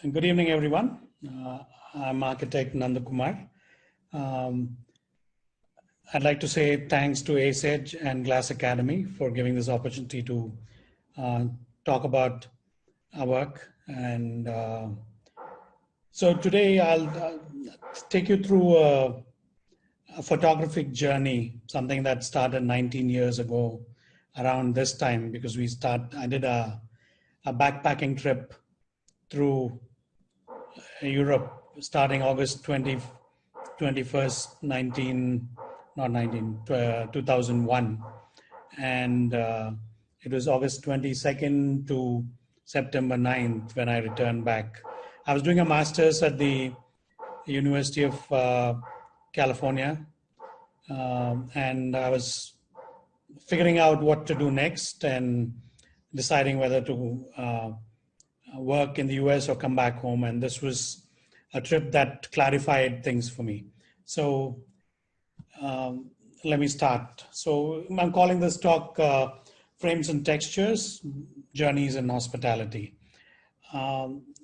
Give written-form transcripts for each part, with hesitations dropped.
Good evening, everyone. I'm architect Nandakumar. Um, I'd like to say thanks to ACEDGE and Glass Academy for giving this opportunity to uh, talk about our work. And so today I'll take you through a photographic journey, something that started 19 years ago around this time, because I did a backpacking trip through Europe starting August 21st, 2001. And it was August 22nd to September 9th when I returned back. I was doing a master's at the University of California, and I was figuring out what to do next and deciding whether to work in the US or come back home. And this was a trip that clarified things for me. So let me start. So I'm calling this talk Frames and Textures, Journeys in Hospitality.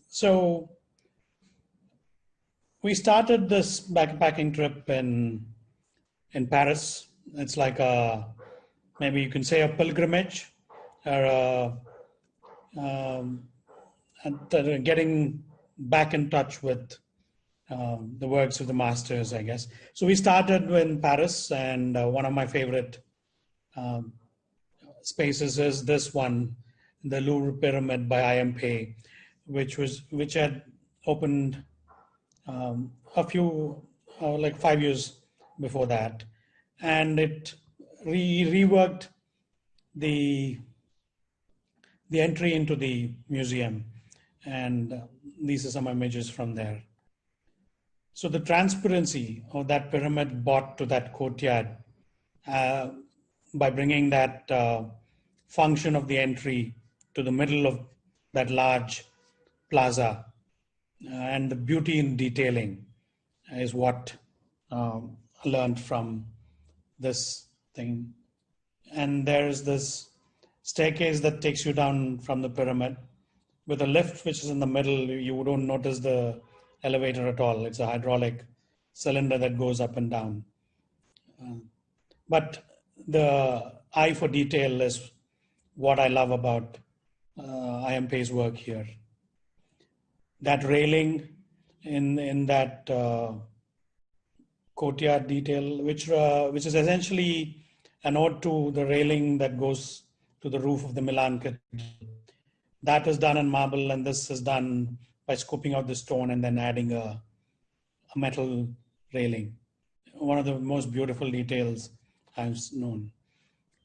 So we started this backpacking trip in Paris. It's like maybe you can say a pilgrimage or getting back in touch with the works of the masters, I guess. So we started in Paris, and one of my favorite spaces is this one, the Louvre Pyramid by I.M. Pei, which had opened a few, like 5 years before that, and it reworked the entry into the museum, and these are some images from there. So the transparency of that pyramid brought to that courtyard by bringing that function of the entry to the middle of that large plaza, and the beauty in detailing is what I learned from this thing. And there's this staircase that takes you down from the pyramid with a lift which is in the middle. You don't notice the elevator at all. It's a hydraulic cylinder that goes up and down. But the eye for detail is what I love about I.M. Pei's work here. That railing in that courtyard detail, which is essentially an ode to the railing that goes to the roof of the Milan Cathedral. That is done in marble, and this is done by scooping out the stone and then adding a metal railing. One of the most beautiful details I've known.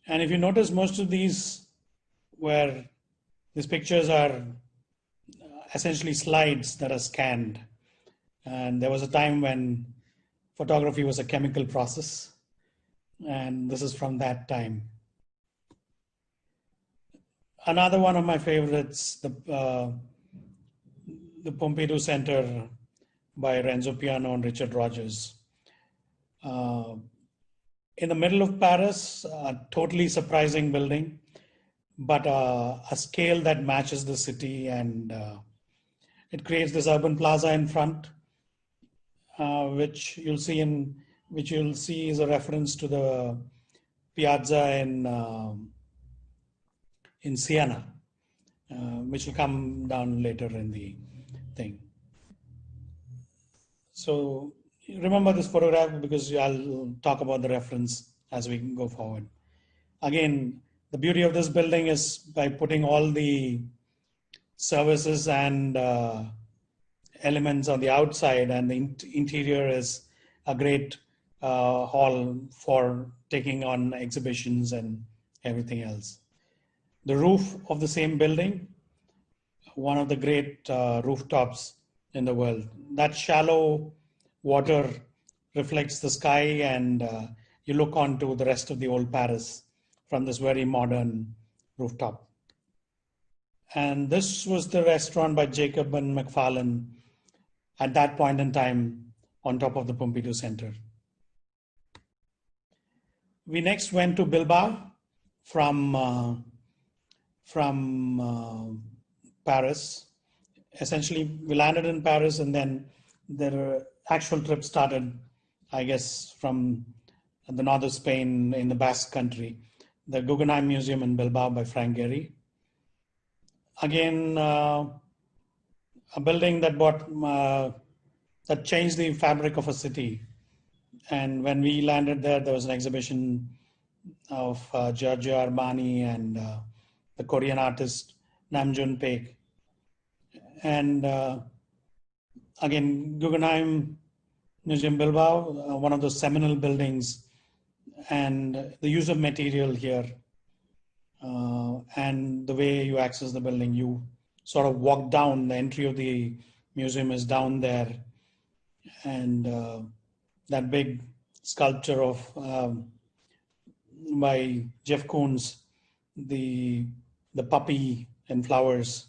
And if you notice, most of these pictures are essentially slides that are scanned. And there was a time when photography was a chemical process, and this is from that time. Another one of my favorites, the Pompidou Center by Renzo Piano and Richard Rogers. In the middle of Paris, a totally surprising building, but a scale that matches the city, and it creates this urban plaza in front, which you'll see is a reference to the piazza in Siena, which will come down later in the thing. So remember this photograph because I'll talk about the reference as we go forward. Again, the beauty of this building is by putting all the services and elements on the outside, and the interior is a great hall for taking on exhibitions and everything else. The roof of the same building, one of the great rooftops in the world. That shallow water reflects the sky, and you look onto the rest of the old Paris from this very modern rooftop. And this was the restaurant by Jacob and McFarlane at that point in time on top of the Pompidou Center. We next went to Bilbao from Paris. essentially we landed in Paris, and then the actual trip started, I guess, from the north of Spain in the Basque country, the Guggenheim Museum in Bilbao by Frank Gehry. Again, a building that changed the fabric of a city. And when we landed there, there was an exhibition of Giorgio Armani and the Korean artist Nam June Paik. And again, Guggenheim Museum Bilbao, one of those seminal buildings, and the use of material here, and the way you access the building. You sort of walk down, the entry of the museum is down there, and that big sculpture of by Jeff Koons, the puppy and flowers.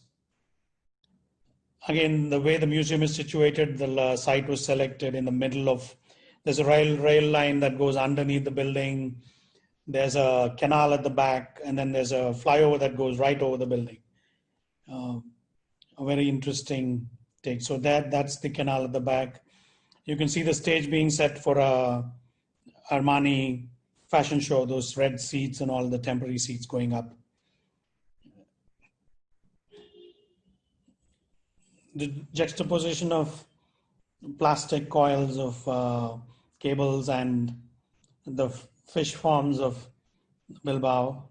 Again, the way the museum is situated, the site was selected in the middle of, there's a rail line that goes underneath the building. There's a canal at the back, and then there's a flyover that goes right over the building. A very interesting take. So that's the canal at the back. You can see the stage being set for a Armani fashion show, those red seats and all the temporary seats going up. The juxtaposition of plastic coils of cables and the fish forms of Bilbao.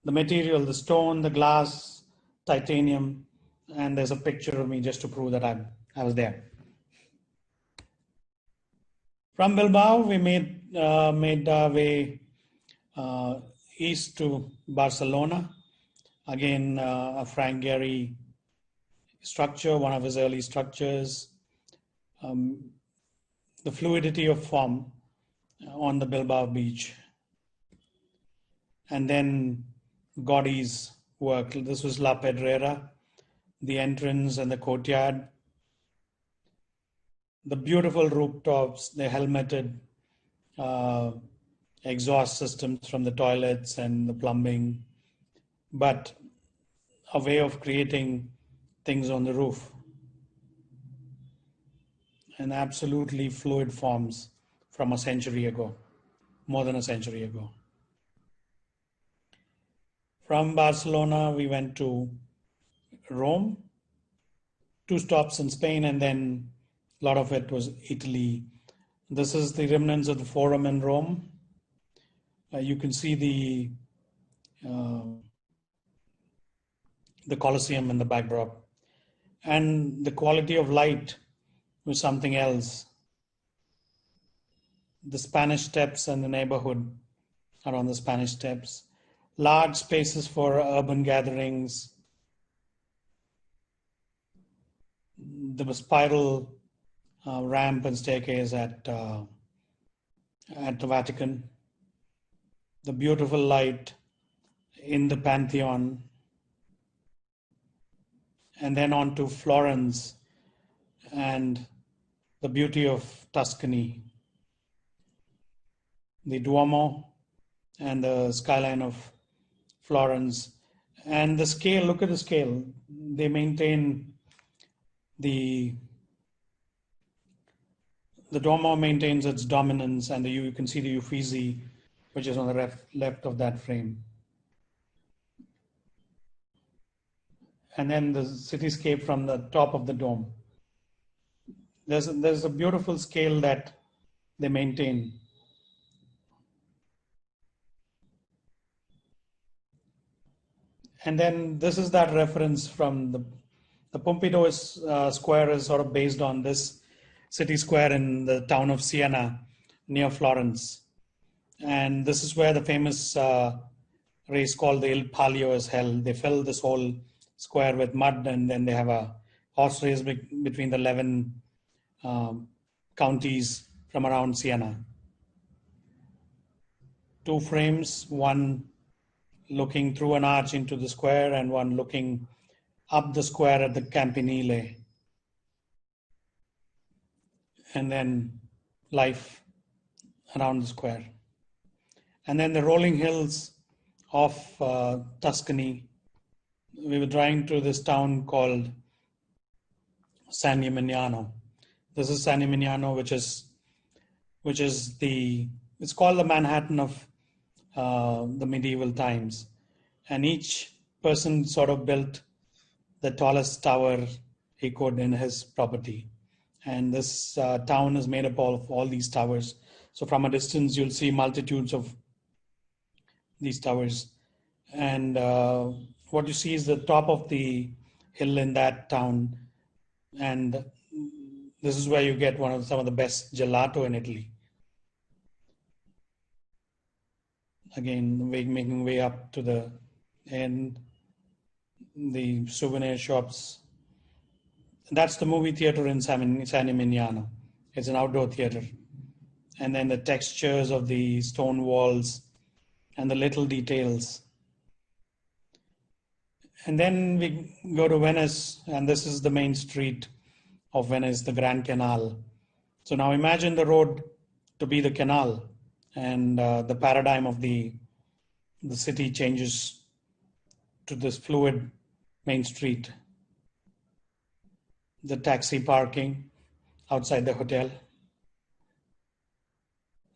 The material, the stone, the glass, titanium, and there's a picture of me just to prove that I was there. From Bilbao, we made our way east to Barcelona. Again, a Frank Gehry structure, one of his early structures. The fluidity of form on the Bilbao beach. And then Gaudi's work. This was La Pedrera, the entrance and the courtyard. The beautiful rooftops, the helmeted exhaust systems from the toilets and the plumbing, but a way of creating things on the roof. And absolutely fluid forms from a century ago, more than a century ago. From Barcelona, we went to Rome, 2 stops in Spain, and then a lot of it was Italy. This is the remnants of the Forum in Rome. You can see the Colosseum in the backdrop. And the quality of light was something else. The Spanish Steps and the neighborhood around the Spanish Steps. Large spaces for urban gatherings. The spiral ramp and staircase at the Vatican. The beautiful light in the Pantheon. And then on to Florence and the beauty of Tuscany. The Duomo and the skyline of Florence. And the scale, look at the scale. They maintain the Duomo maintains its dominance, and you can see the Uffizi, which is on the left of that frame. And then the cityscape from the top of the dome. There's a beautiful scale that they maintain. And then this is that reference from the Pompidou Square is sort of based on this city square in the town of Siena near Florence. And this is where the famous race called the Il Palio is held. They fill this whole square with mud, and then they have a horse race between the 11 counties from around Siena. 2 frames, one looking through an arch into the square and one looking up the square at the Campanile. And then life around the square. And then the rolling hills of Tuscany, we were driving to this town called San Gimignano. This is San Gimignano, which is it's called the Manhattan of the medieval times, and each person sort of built the tallest tower he could in his property. And this town is made up of all these towers. So from a distance, you'll see multitudes of these towers. And what you see is the top of the hill in that town. And this is where you get some of the best gelato in Italy. Again, making way up to the end, the souvenir shops. That's the movie theater in San Gimignano. It's an outdoor theater. And then the textures of the stone walls and the little details. And then we go to Venice, and this is the main street of Venice, the Grand Canal. So now imagine the road to be the canal, and the paradigm of the city changes to this fluid main street. The taxi parking outside the hotel,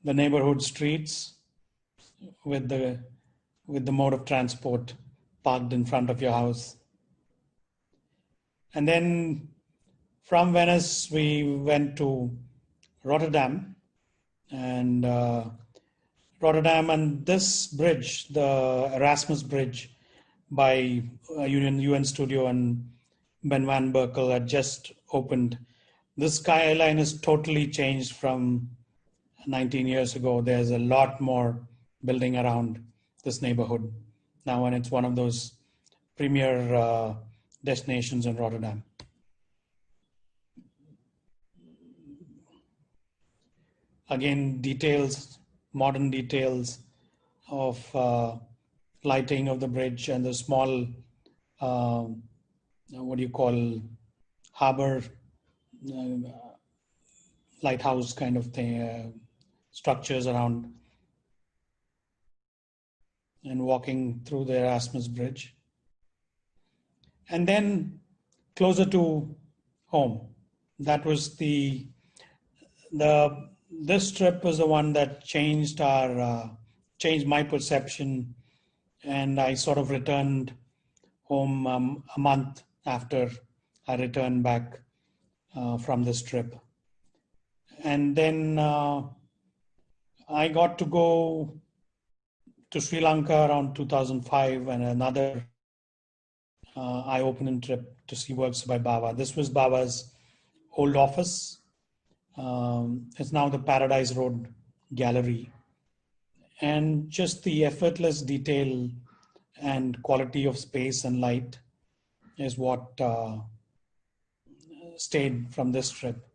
the neighborhood streets with the mode of transport parked in front of your house. And then from Venice, we went to Rotterdam, and this bridge, the Erasmus Bridge by UN Studio and Ben Van Berkel, had just opened. This skyline is totally changed from 19 years ago. There's a lot more building around this neighborhood now, and it's one of those premier destinations in Rotterdam. Again, modern details of lighting of the bridge and the small, harbor, lighthouse kind of thing, structures around, and walking through the Erasmus Bridge. And then closer to home, that was this trip was the one that changed my perception, and I sort of returned home a month after I returned back from this trip. And then I got to go to Sri Lanka around 2005, and another eye-opening trip to see works by Bava. This was Bava's old office. It's now the Paradise Road Gallery. And just the effortless detail and quality of space and light is what stayed from this trip.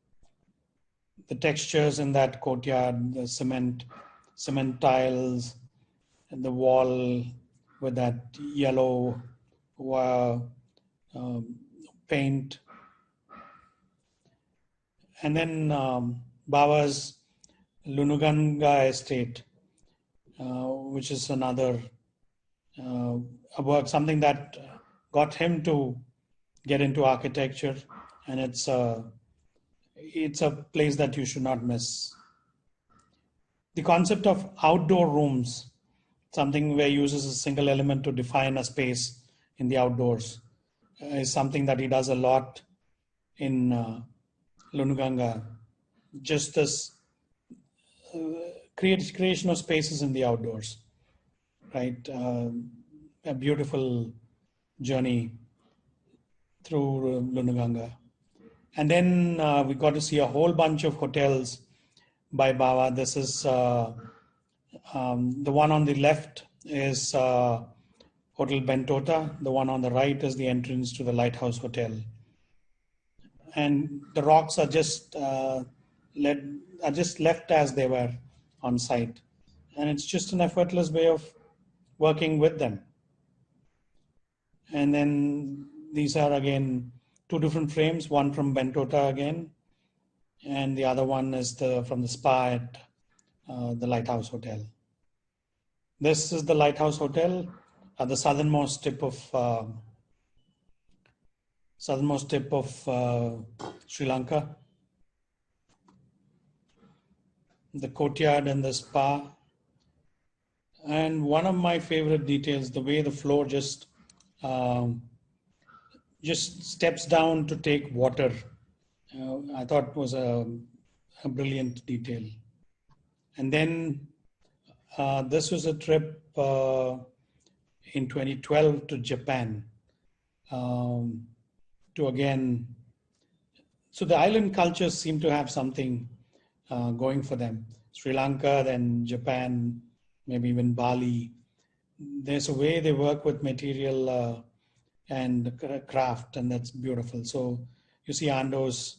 The textures in that courtyard, the cement tiles, and the wall with that yellow paint. And then Bava's Lunuganga estate, which is another work, something that got him to get into architecture, and it's a place that you should not miss. The concept of outdoor rooms, something where he uses a single element to define a space in the outdoors, is something that he does a lot in Lunuganga. Just this creation of spaces in the outdoors, right? A beautiful journey through Lunuganga. And then we got to see a whole bunch of hotels by Bava. This is the one on the left is Hotel Bentota. The one on the right is the entrance to the Lighthouse Hotel. And the rocks are just left as they were on site. And it's just an effortless way of working with them. And then these are again two different frames, one from Bentota again, and the other one is from the spa at the Lighthouse Hotel. This is the Lighthouse Hotel at the southernmost tip of southernmost tip of Sri Lanka. The courtyard and the spa. And one of my favorite details, the way the floor um, just steps down to take water. I thought was a brilliant detail. And then this was a trip in 2012 to Japan to again. So the island cultures seem to have something going for them. Sri Lanka, then Japan, maybe even Bali. There's a way they work with material and craft, and that's beautiful. So you see Ando's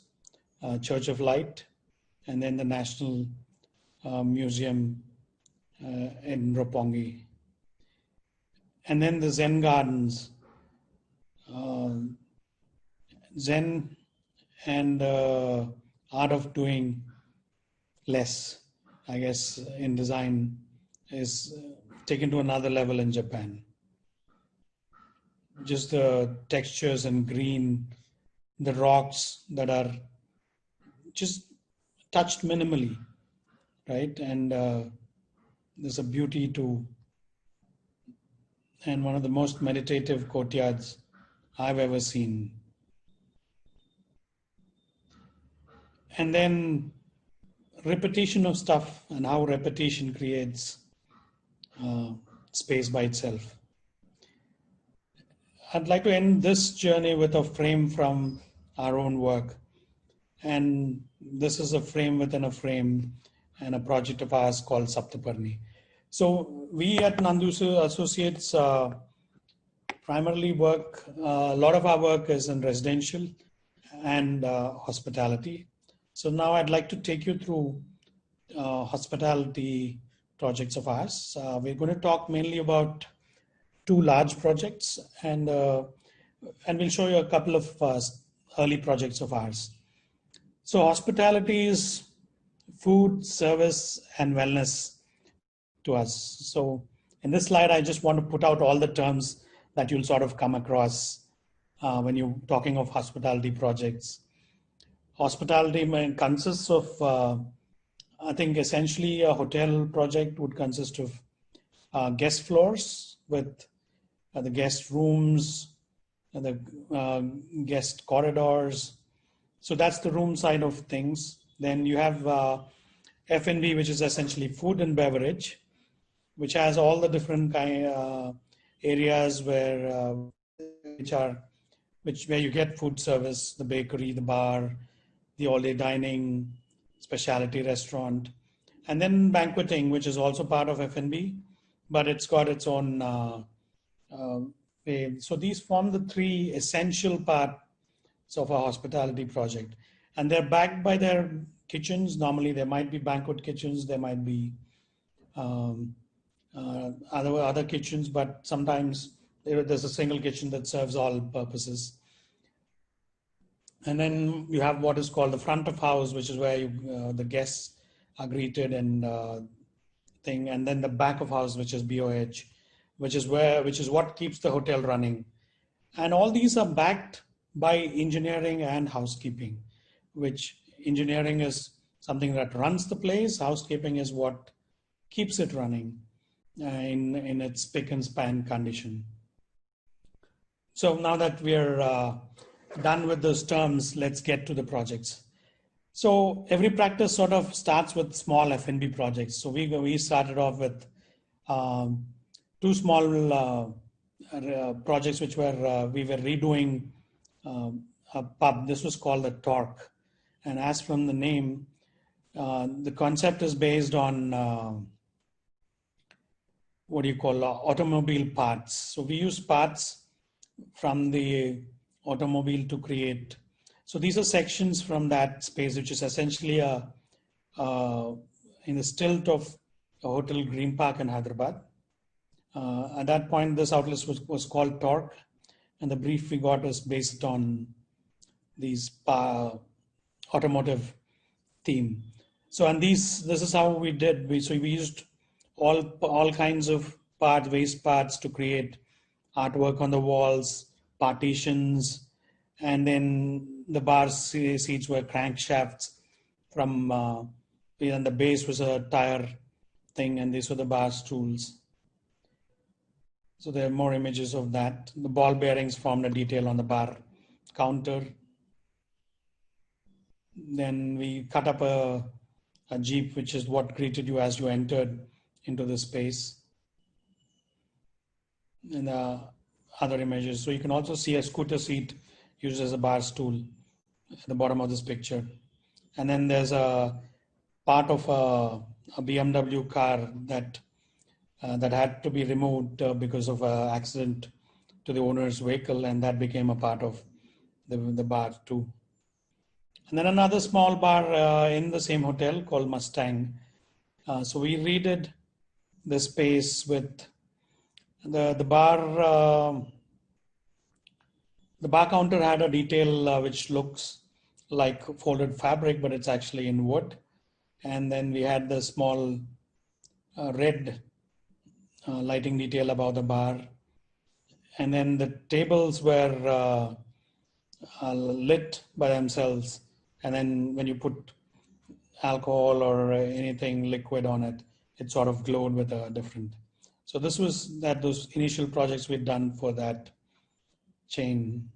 Church of Light, and then the National Museum in Roppongi. And then the Zen gardens. Zen and art of doing less, I guess, in design is taken to another level in Japan. Just the textures and green, the rocks that are just touched minimally, right? And there's a beauty to, and one of the most meditative courtyards I've ever seen. And then repetition of stuff and how repetition creates space by itself. I'd like to end this journey with a frame from our own work. And this is a frame within a frame and a project of ours called Saptaparni. So we at Nandu Associates primarily work, a lot of our work is in residential and hospitality. So now I'd like to take you through hospitality projects of ours. We're going to talk mainly about two large projects, and we'll show you a couple of early projects of ours. So hospitality is food, service, and wellness to us. So in this slide, I just want to put out all the terms that you'll sort of come across when you're talking of hospitality projects. Hospitality consists of, I think essentially a hotel project would consist of guest floors with the guest rooms, and the guest corridors. So that's the room side of things. Then you have F&B, which is essentially food and beverage, which has all the different areas where where you get food service, the bakery, the bar, the all-day dining, specialty restaurant, and then banqueting, which is also part of F&B, but it's got its own way. So these form the three essential parts of a hospitality project, and they're backed by their kitchens. Normally, there might be banquet kitchens, there might be other kitchens, but sometimes there's a single kitchen that serves all purposes. And then you have what is called the front of house, which is where the guests are greeted and and then the back of house, which is BOH, which is what keeps the hotel running. And all these are backed by engineering and housekeeping, which engineering is something that runs the place. Housekeeping is what keeps it running in its spick and span condition. So now that we're done with those terms, let's get to the projects. So every practice sort of starts with small F&B projects. So we started off with two small projects which were we were redoing a pub. This was called the Torque, and as from the name, the concept is based on what do you call automobile parts. So we use parts from the automobile to create. So these are sections from that space, which is essentially in the stilt of a hotel Green Park in Hyderabad. At that point, this outlet was called Torque, and the brief we got was based on these automotive theme. So, and this is how we did. We used all kinds of waste parts to create artwork on the walls, partitions, And then the bar seats were crankshafts from, and the base was a tire thing, and these were the bar stools. So there are more images of that. The ball bearings formed a detail on the bar counter. Then we cut up a Jeep, which is what greeted you as you entered into the space. And other images. So you can also see a scooter seat used as a bar stool at the bottom of this picture. And then there's a part of a BMW car that had to be removed because of an accident to the owner's vehicle, and that became a part of the bar too. And then another small bar in the same hotel called Mustang. So we redid the space with the bar. The bar counter had a detail which looks like folded fabric, but it's actually in wood. And then we had the small red lighting detail above the bar. And then the tables were lit by themselves. And then when you put alcohol or anything liquid on it, it sort of glowed with a different. So this was those initial projects we'd done for that chain.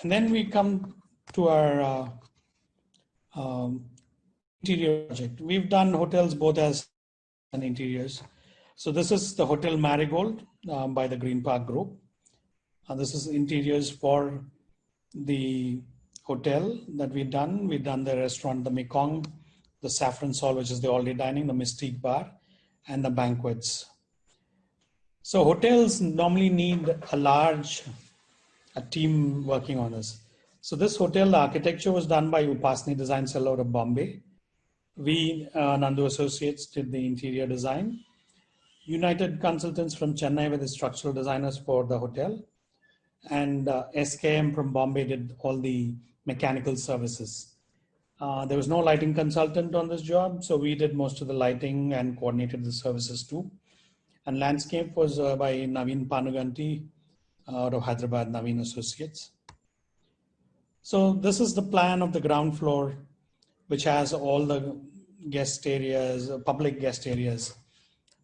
And then we come to our interior project. We've done hotels both as and interiors. So this is the Hotel Marigold by the Green Park Group. This is interiors for the hotel that we've done. We've done the restaurant, the Mekong, the Saffron Sol, which is the all-day dining, the Mystique Bar, and the banquets. So hotels normally need a team working on this. So this hotel, the architecture was done by Upasni Design Cell out of Bombay. We, Nandu Associates, did the interior design. United Consultants from Chennai were the structural designers for the hotel. And SKM from Bombay did all the mechanical services. There was no lighting consultant on this job, so we did most of the lighting and coordinated the services too. And landscape was by Naveen Panuganti out of Hyderabad, Naveen Associates. So this is the plan of the ground floor, which has all the guest areas, public guest areas.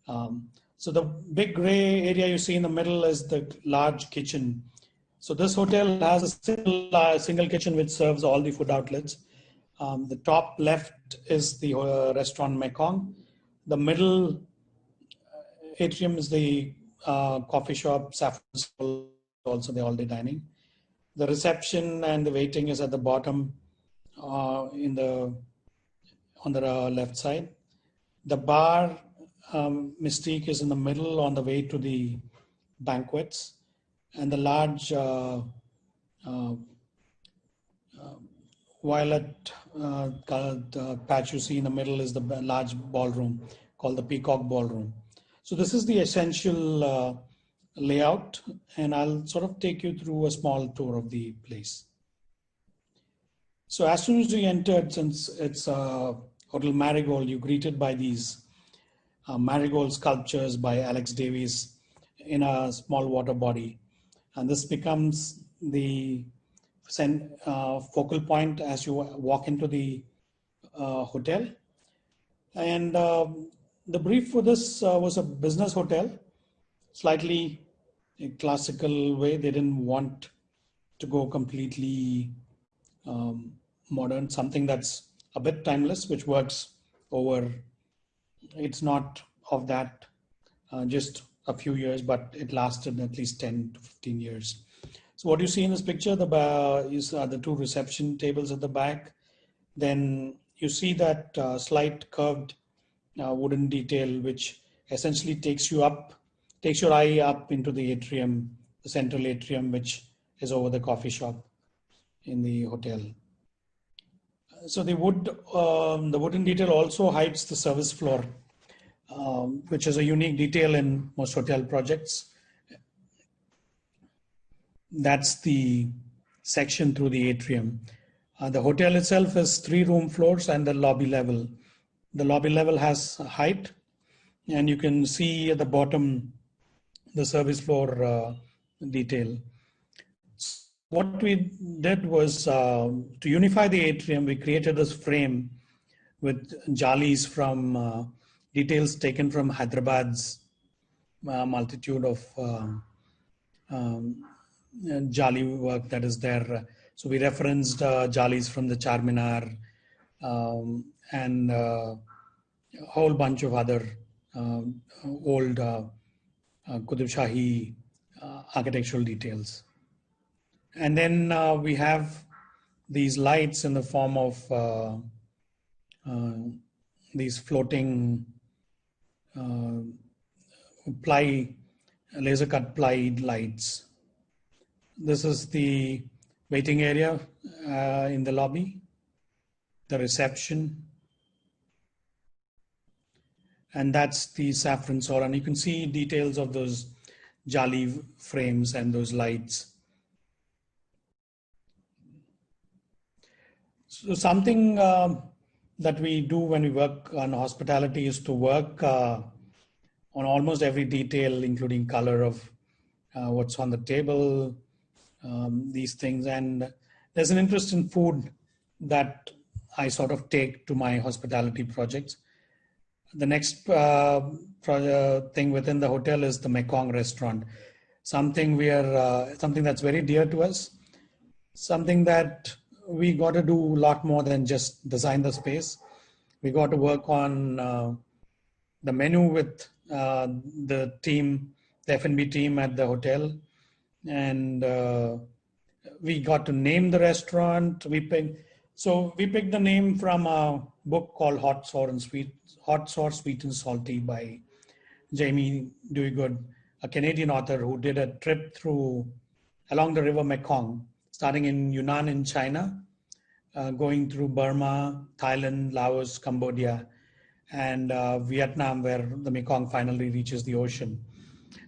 So the big gray area you see in the middle is the large kitchen. So this hotel has a single kitchen which serves all the food outlets. The top left is the restaurant Mekong. The middle atrium is the coffee shop, Saffron Sol, also the all-day dining. The reception and the waiting is at the bottom on the left side. The bar Mystique is in the middle on the way to the banquets, and the large violet colored patch you see in the middle is the large ballroom called the Peacock Ballroom. So this is the essential layout, and I'll sort of take you through a small tour of the place. So as soon as you entered, since it's Hotel Marigold, you're greeted by these Marigold sculptures by Alex Davies in a small water body. And this becomes the focal point as you walk into the hotel. And the brief for this was a business hotel, slightly a classical way. They didn't want to go completely modern, something that's a bit timeless, which works over. It's not of that just a few years, but it lasted at least 10 to 15 years. So what you see in this picture, the two reception tables at the back. Then you see that slight curved wooden detail, which essentially takes your eye up into the atrium, the central atrium, which is over the coffee shop in the hotel. So the wooden detail also hides the service floor, which is a unique detail in most hotel projects. That's the section through the atrium. The hotel itself is 3 room floors and the lobby level. The lobby level has height, and you can see at the bottom the service floor detail. what we did was to unify the atrium, we created this frame with jalis from details taken from Hyderabad's multitude of jali work that is there. So we referenced jalis from the Charminar and a whole bunch of other old Qutub Shahi architectural details. And then we have these lights in the form of these floating laser cut ply lights. This is the waiting area in the lobby, the reception, and that's the saffron soil. And you can see details of those jali frames and those lights. So something that we do when we work on hospitality is to work on almost every detail, including color of what's on the table, these things. And there's an interest in food that I sort of take to my hospitality projects. The next thing within the hotel is the Mekong restaurant. Something that's very dear to us, something that we got to do a lot more than just design the space. We got to work on the menu with the team, the F&B team at the hotel. And we got to name the restaurant. We picked the name from a book called Hot, Sour, Sweet and Salty by Jamie Duigood, a Canadian author who did a trip along the river Mekong, starting in Yunnan in China, going through Burma, Thailand, Laos, Cambodia, and Vietnam, where the Mekong finally reaches the ocean.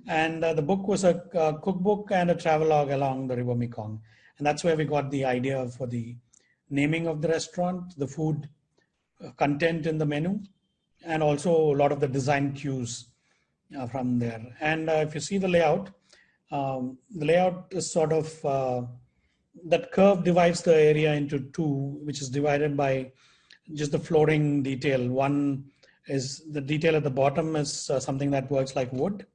And the book was a cookbook and a travelogue along the river Mekong. And that's where we got the idea for the naming of the restaurant, the food content in the menu, and also a lot of the design cues from there. And if you see the layout is sort of, that curve divides the area into two, which is divided by just the flooring detail. One is the detail at the bottom is something that works like wood.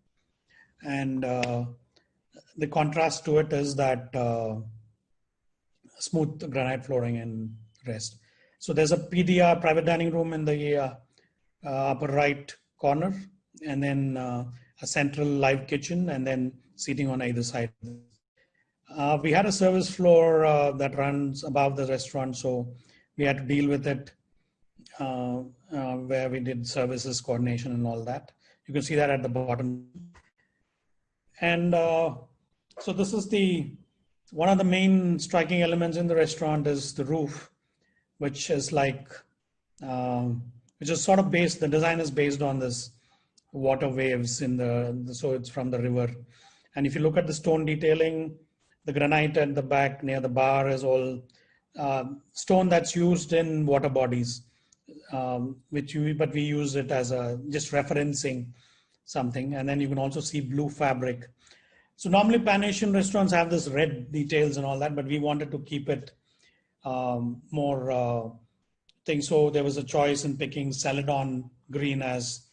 And the contrast to it is that smooth granite flooring and rest. So there's a PDR, private dining room, in the upper right corner, and then a central live kitchen, and then seating on either side. We had a service floor that runs above the restaurant, so we had to deal with it, where we did services coordination and all that. You can see that at the bottom. And so this is one of the main striking elements in the restaurant is the roof, which is like, which is sort of based, the design is based on this water waves so it's from the river. And if you look at the stone detailing, the granite at the back near the bar is all stone that's used in water bodies, but we use it as just referencing something. And then you can also see blue fabric. So normally Pan-Asian restaurants have this red details and all that, but we wanted to keep it more thing. So there was a choice in picking Celadon green as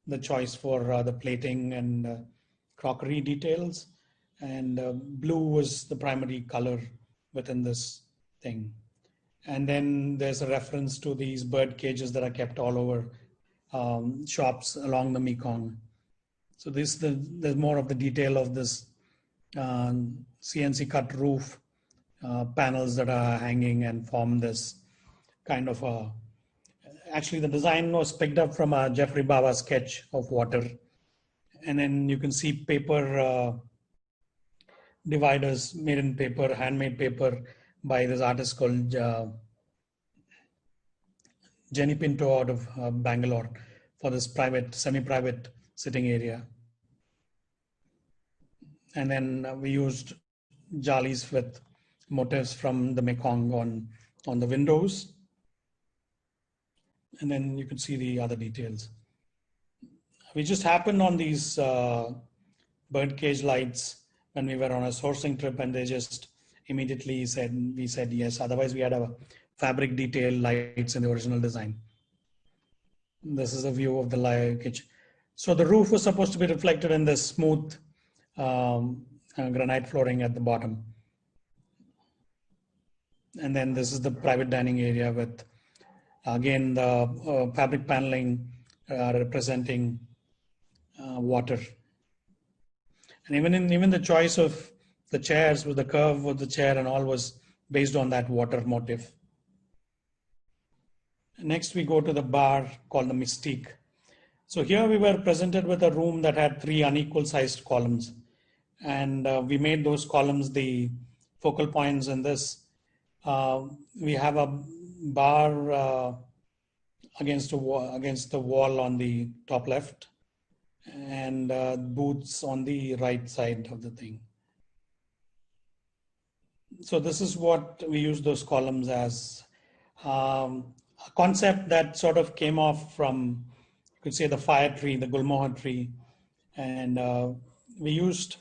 the choice for the plating and crockery details. And blue was the primary color within this thing. And then there's a reference to these bird cages that are kept all over shops along the Mekong. So there's more of the detail of this CNC cut roof panels that are hanging and form this kind of actually the design was picked up from a Jeffrey Bawa sketch of water. And then you can see paper dividers made in paper, handmade paper by this artist called Jenny Pinto out of Bangalore for this semi-private sitting area. And then we used jalis with motifs from the Mekong on the windows. And then you can see the other details. We just happened on these birdcage lights when we were on a sourcing trip, and they just immediately we said yes. Otherwise, we had a fabric detail lights in the original design. This is a view of the kitchen. So the roof was supposed to be reflected in this smooth granite flooring at the bottom. And then this is the private dining area with, again, the fabric paneling representing water. And even the choice of the chairs with the curve of the chair and all was based on that water motif. Next, we go to the bar called the Mystique. So here we were presented with a room that had 3 unequal sized columns. And we made those columns the focal points in this. We have a bar against the wall on the top left, and booths on the right side of the thing. So this is what we use those columns as. A concept that sort of came off from, you could say, the fire tree, the Gulmohar tree. And we used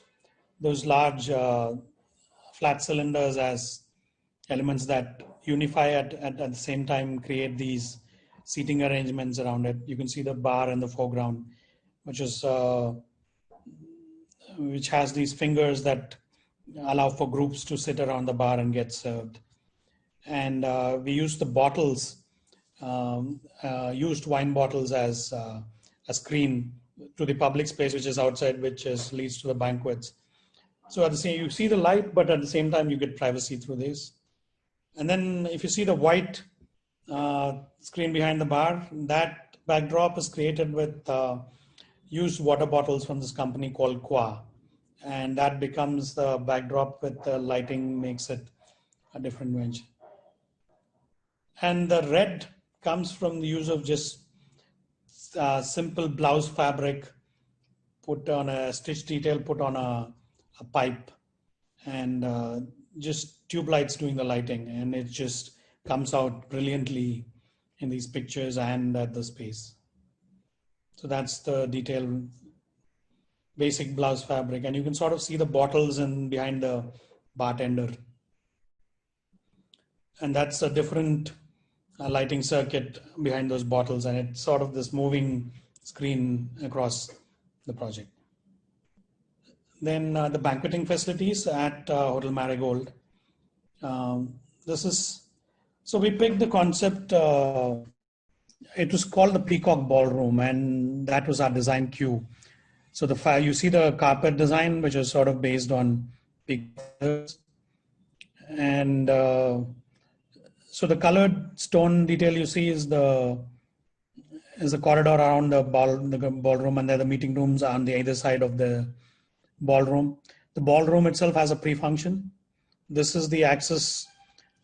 those large flat cylinders as elements that unify at the same time, create these seating arrangements around it. You can see the bar in the foreground, which has these fingers that allow for groups to sit around the bar and get served. And we used the bottles, used wine bottles as a screen to the public space, which is outside, which leads to the banquets. So at the same, you see the light, but at the same time, you get privacy through this. And then if you see the white screen behind the bar, that backdrop is created with used water bottles from this company called Qua. And that becomes the backdrop with the lighting, makes it a different range. And the red comes from the use of just simple blouse fabric, put on a stitch detail, put on a pipe, and just tube lights doing the lighting. And it just comes out brilliantly in these pictures and at the space. So that's the detail, basic blouse fabric. And you can sort of see the bottles behind the bartender. And that's a different lighting circuit behind those bottles. And it's sort of this moving screen across the project. Then the banqueting facilities at Hotel Marigold. So we picked the concept, it was called the Peacock Ballroom, and that was our design cue. So you see the carpet design, which is sort of based on peacocks. And so the colored stone detail you see is the corridor around the ballroom, and there the meeting rooms are on the either side of the ballroom. The ballroom itself has a pre-function. This is the access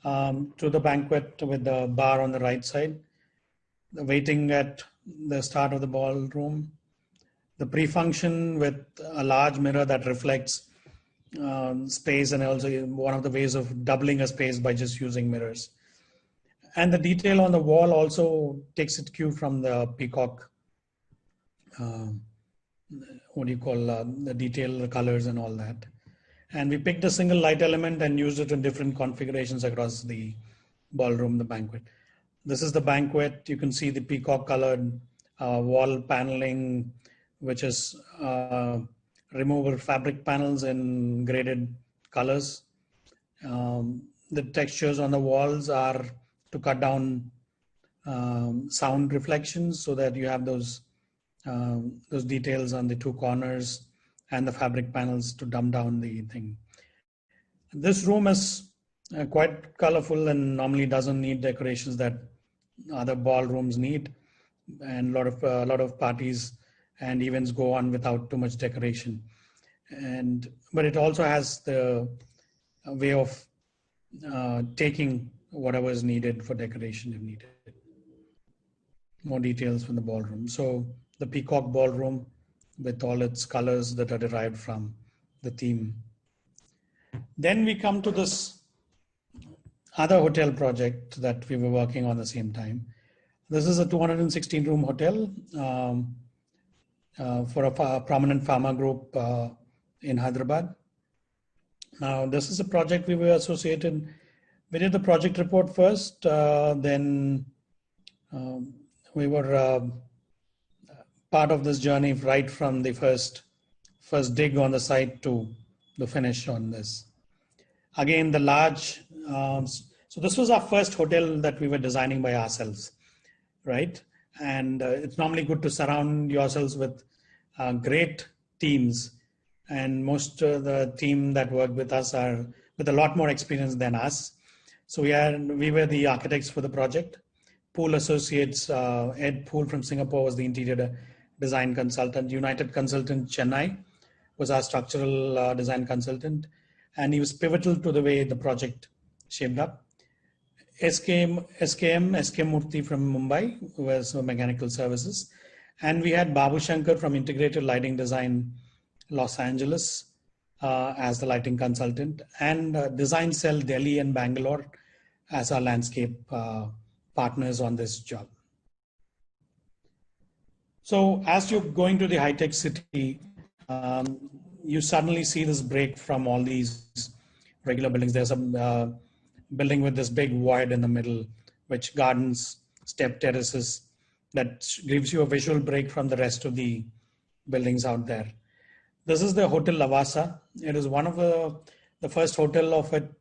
to the banquet with the bar on the right side. The waiting at the start of the ballroom. The pre-function with a large mirror that reflects space, and also one of the ways of doubling a space by just using mirrors. And the detail on the wall also takes its cue from the peacock, the detail, the colors and all that. And we picked a single light element and used it in different configurations across the ballroom, the banquet. This is the banquet. You can see the peacock colored wall paneling, which is removable fabric panels in graded colors. The textures on the walls are to cut down sound reflections, so that you have those details on the two corners and the fabric panels to dumb down the thing. This room is quite colorful and normally doesn't need decorations that other ballrooms need, and a lot of parties and events go on without too much decoration. But it also has the way of taking whatever is needed for decoration if needed. More details from the ballroom. So the Peacock Ballroom with all its colors that are derived from the theme. Then we come to this other hotel project that we were working on at the same time. This is a 216 room hotel for a prominent pharma group in Hyderabad. Now, this is a project we were associated. We did the project report first, then we were part of this journey right from the first dig on the site to the finish on this. Again, the large. So this was our first hotel that we were designing by ourselves, right? And it's normally good to surround yourselves with great teams, and most of the team that work with us are with a lot more experience than us. So we were the architects for the project. Pool Associates, Ed Pool from Singapore was the interior design consultant. United Consultant Chennai was our structural design consultant, and he was pivotal to the way the project shaped up. SK Murthy from Mumbai was mechanical services. And we had Babu Shankar from Integrated Lighting Design, Los Angeles, as the lighting consultant, and Design Cell Delhi and Bangalore as our landscape partners on this job. So as you're going to the high-tech city, you suddenly see this break from all these regular buildings. There's a building with this big void in the middle, which gardens, step terraces, that gives you a visual break from the rest of the buildings out there. This is the Hotel Avasa. It is one of the first hotel of it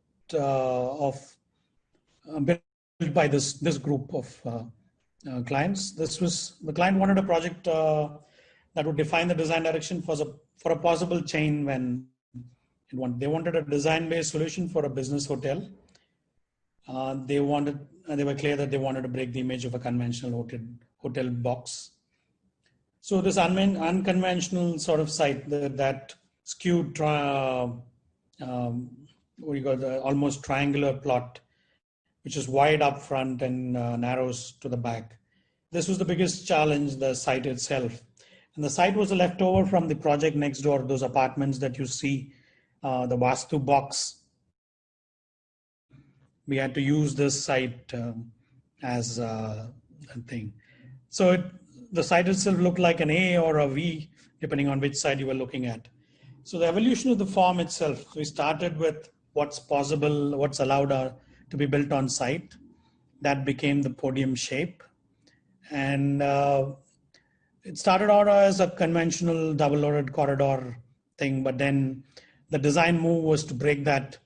built by this group of clients. The client wanted a project that would define the design direction for a possible chain when they wanted a design-based solution for a business hotel. They were clear that they wanted to break the image of a conventional hotel box. So this unconventional sort of site, that skewed, almost triangular plot, which is wide up front and narrows to the back. This was the biggest challenge, the site itself. And the site was a leftover from the project next door, those apartments that you see, the Vastu box. We had to use this site as a thing. So the site itself looked like an A or a V, depending on which side you were looking at. So the evolution of the form itself, we started with what's possible, what's allowed to be built on site. That became the podium shape. And it started out as a conventional double-loaded corridor thing, but then the design move was to break that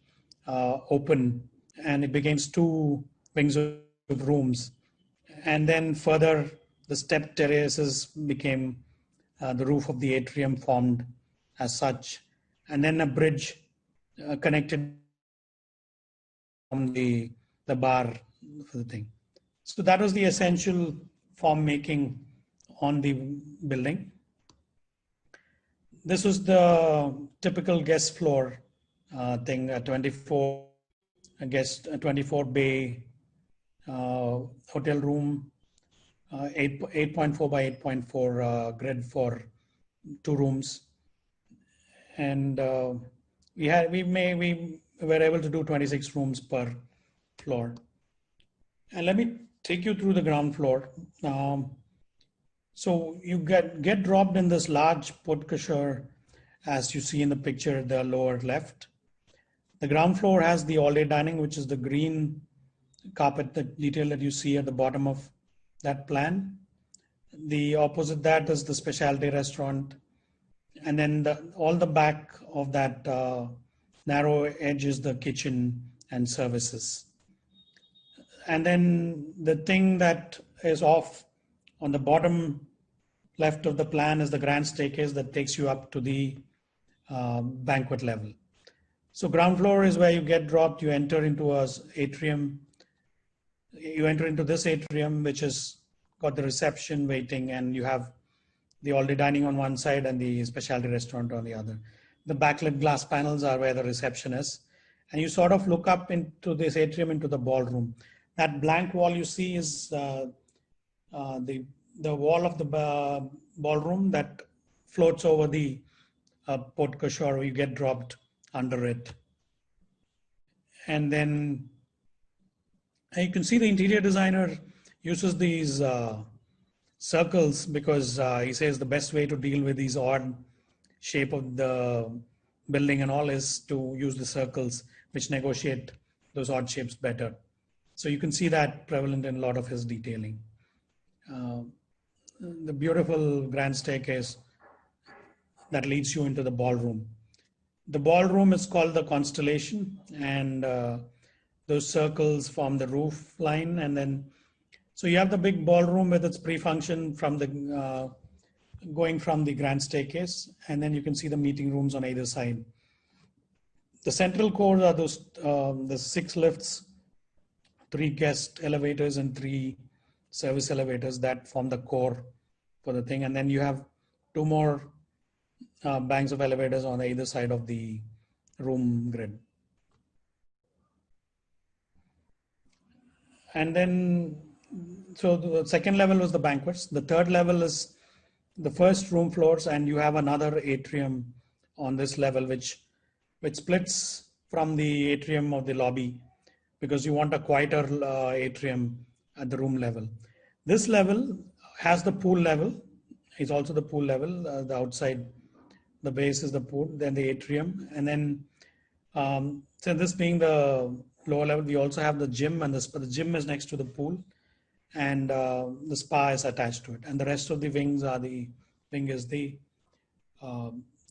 open, and it became 2 wings of rooms. And then further, the step terraces became the roof of the atrium formed as such, and then a bridge connected from the bar for the thing. So that was the essential form making on the building. This was the typical guest floor thing, a 24 bay hotel room, 8.4 by 8.4 grid for 2 rooms, and we were able to do 26 rooms per floor. And let me take you through the ground floor. So you get dropped in this large porte-cochere, as you see in the picture, the lower left. The ground floor has the all-day dining, which is the green carpet, the detail that you see at the bottom of that plan. The opposite that is the specialty restaurant. And then all the back of that narrow edge is the kitchen and services. And then the thing that is off on the bottom left of the plan is the grand staircase that takes you up to the banquet level. So ground floor is where you get dropped. You enter into a atrium. You enter into this atrium, which has got the reception waiting, and you have the all-day dining on one side and the specialty restaurant on the other. The backlit glass panels are where the reception is. And you sort of look up into this atrium, into the ballroom. That blank wall you see is the wall of the ballroom that floats over the porte-cochere. You get dropped under it. And then you can see the interior designer uses these circles because he says the best way to deal with these odd shape of the building and all is to use the circles, which negotiate those odd shapes better. So you can see that prevalent in a lot of his detailing. The beautiful grand staircase that leads you into the ballroom. The ballroom is called the Constellation, and those circles form the roof line. And then, so you have the big ballroom with its pre-function from the going from the grand staircase, and then you can see the meeting rooms on either side. The central core are those the 6 lifts, 3 guest elevators, and 3 service elevators that form the core for the thing. And then you have 2 more banks of elevators on either side of the room grid. And then, so the second level was the banquets. The third level is the first room floors, and you have another atrium on this level, which splits from the atrium of the lobby, because you want a quieter atrium at the room level. This level has the pool level. It's also the pool level. The outside, the base is the pool, then the atrium. And then, so this being the lower level, we also have the gym, and the gym is next to the pool, and the spa is attached to it. And the rest of the wings are the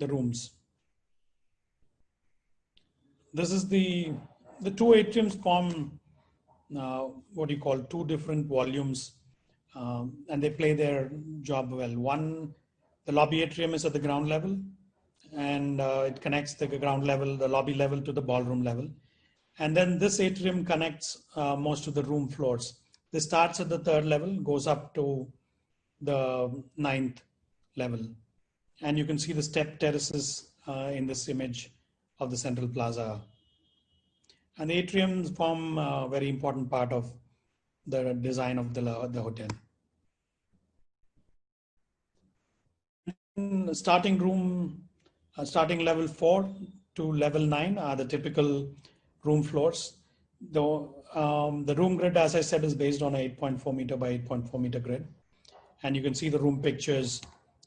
rooms. This is the 2 atriums form what you call 2 different volumes, and they play their job well. One, the lobby atrium is at the ground level, and it connects the ground level, the lobby level, to the ballroom level. And then this atrium connects most of the room floors. This starts at the 3rd level, goes up to the 9th level. And you can see the step terraces in this image of the central plaza. And the atriums form a very important part of the design of the hotel. Starting level 4 to level 9 are the typical room floors. The room grid, as I said, is based on a 8.4 meter by 8.4 meter grid. And you can see the room pictures,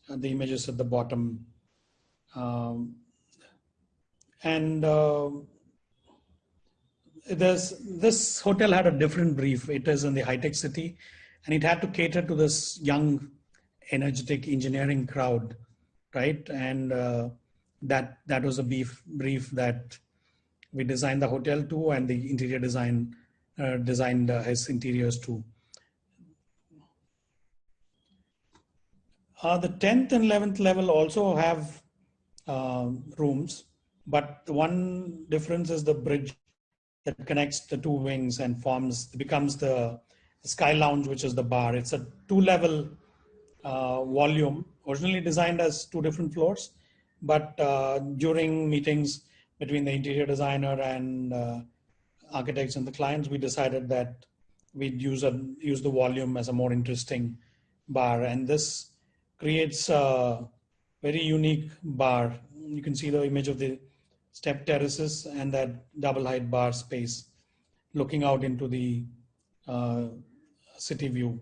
the images at the bottom. This hotel had a different brief. It is in the high-tech city, and it had to cater to this young, energetic engineering crowd, right? And that was a brief that we designed the hotel to, and the interior design designed his interiors too. The 10th and 11th level also have rooms, but the one difference is the bridge that connects the 2 wings and becomes the Sky Lounge, which is the bar. It's a 2-level volume, originally designed as 2 different floors, but during meetings between the interior designer and architects and the clients, we decided that we'd use the volume as a more interesting bar, and this creates a very unique bar. You can see the image of the step terraces and that double height bar space looking out into the city view.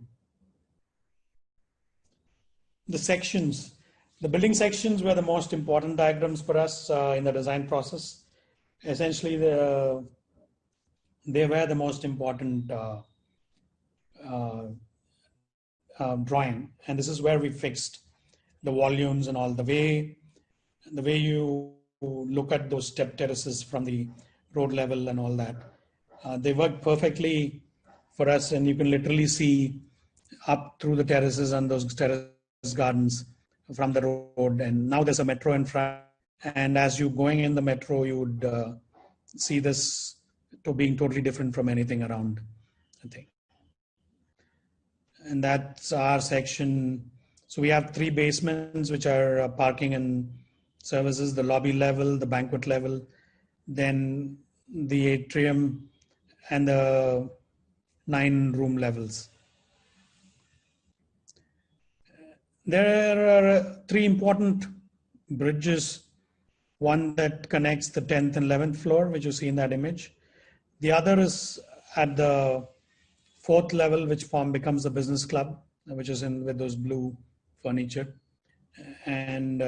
The building sections were the most important diagrams for us in the design process. Essentially, they were the most important drawing, and this is where we fixed the volumes and all. The way you look at those step terraces from the road level and all that, they work perfectly for us, and you can literally see up through the terraces and those terrace gardens from the road. And now there's a metro in front, and as you going in the metro, you would see this being totally different from anything around, I think. And that's our section. So we have 3 basements, which are parking and services, the lobby level, the banquet level, then the atrium, and the 9 room levels. There are 3 important bridges. One that connects the 10th and 11th floor, which you see in that image. The other is at the 4th level, which becomes the business club, which is in with those blue furniture. And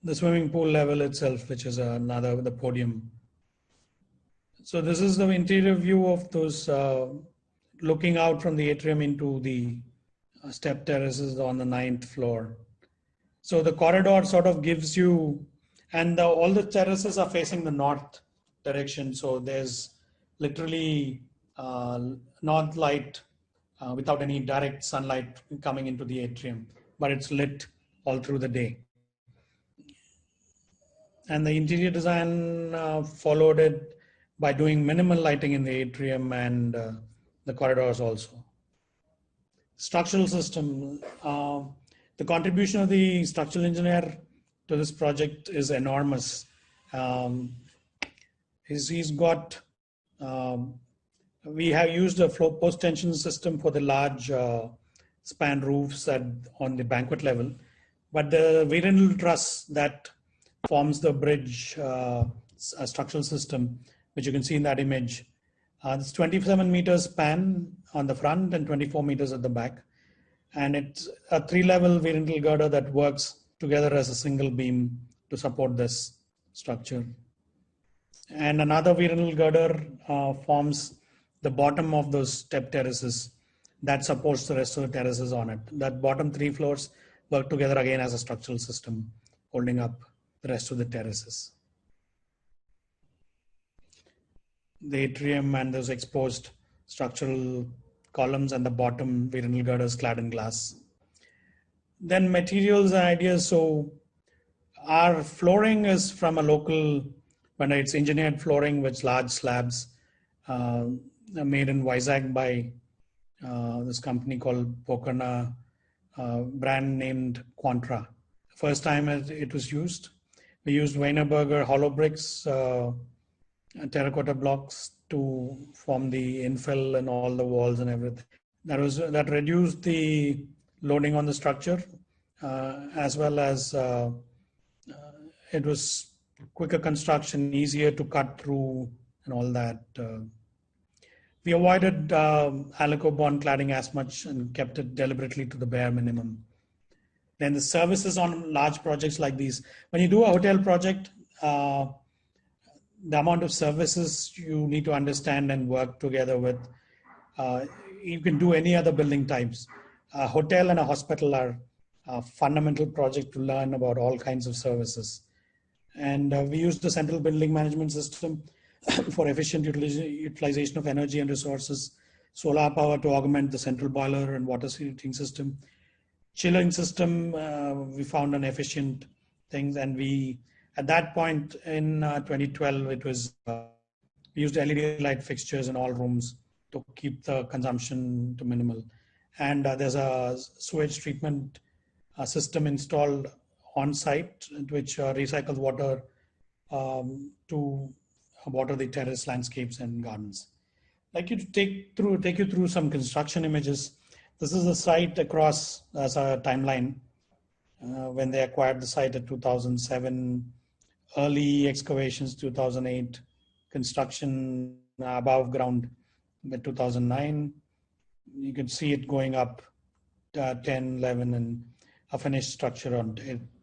the swimming pool level itself, which is the podium. So this is the interior view of those, looking out from the atrium into the step terraces on the 9th floor. So the corridor sort of gives you, and all the terraces are facing the north direction. So there's literally north light without any direct sunlight coming into the atrium, but it's lit all through the day. And the interior design followed it by doing minimal lighting in the atrium and the corridors also. Structural system. The contribution of the structural engineer to this project is enormous. He's got, we have used a flow post-tension system for the large span roofs on the banquet level, but the variable truss that forms the bridge structural system, which you can see in that image, it's 27 meters span on the front and 24 meters at the back. And it's a 3-level variable girder that works together as a single beam to support this structure. And another variable girder forms the bottom of those step terraces that supports the rest of the terraces on it. That bottom 3 floors work together again as a structural system, holding up the rest of the terraces. The atrium and those exposed structural columns and the bottom variable girders clad in glass. Then materials and ideas. So our flooring is from a local, when it's engineered flooring with large slabs made in Vizag by this company called Pokarna, brand named Quantra. First time it was used, we used Wienerberger hollow bricks, terracotta blocks to form the infill and all the walls and everything. That reduced the loading on the structure, as well as it was quicker construction, easier to cut through and all that. We avoided alico bond cladding as much and kept it deliberately to the bare minimum. Then the services on large projects like these. When you do a hotel project, the amount of services you need to understand and work together with, you can do any other building types. A hotel and a hospital are a fundamental project to learn about all kinds of services. And we used the central building management system for efficient utilization of energy and resources, solar power to augment the central boiler and water heating system. Chilling system, we found an efficient thing, and we, at that point in 2012, it was we used LED light fixtures in all rooms to keep the consumption to minimal. And there's a sewage treatment system installed on site, which recycles water to water the terrace landscapes and gardens. I'd like you to take you through some construction images. This is the site across as a timeline when they acquired the site in 2007, early excavations 2008, construction above ground by 2009. You can see it going up 10, 11, and a finished structure on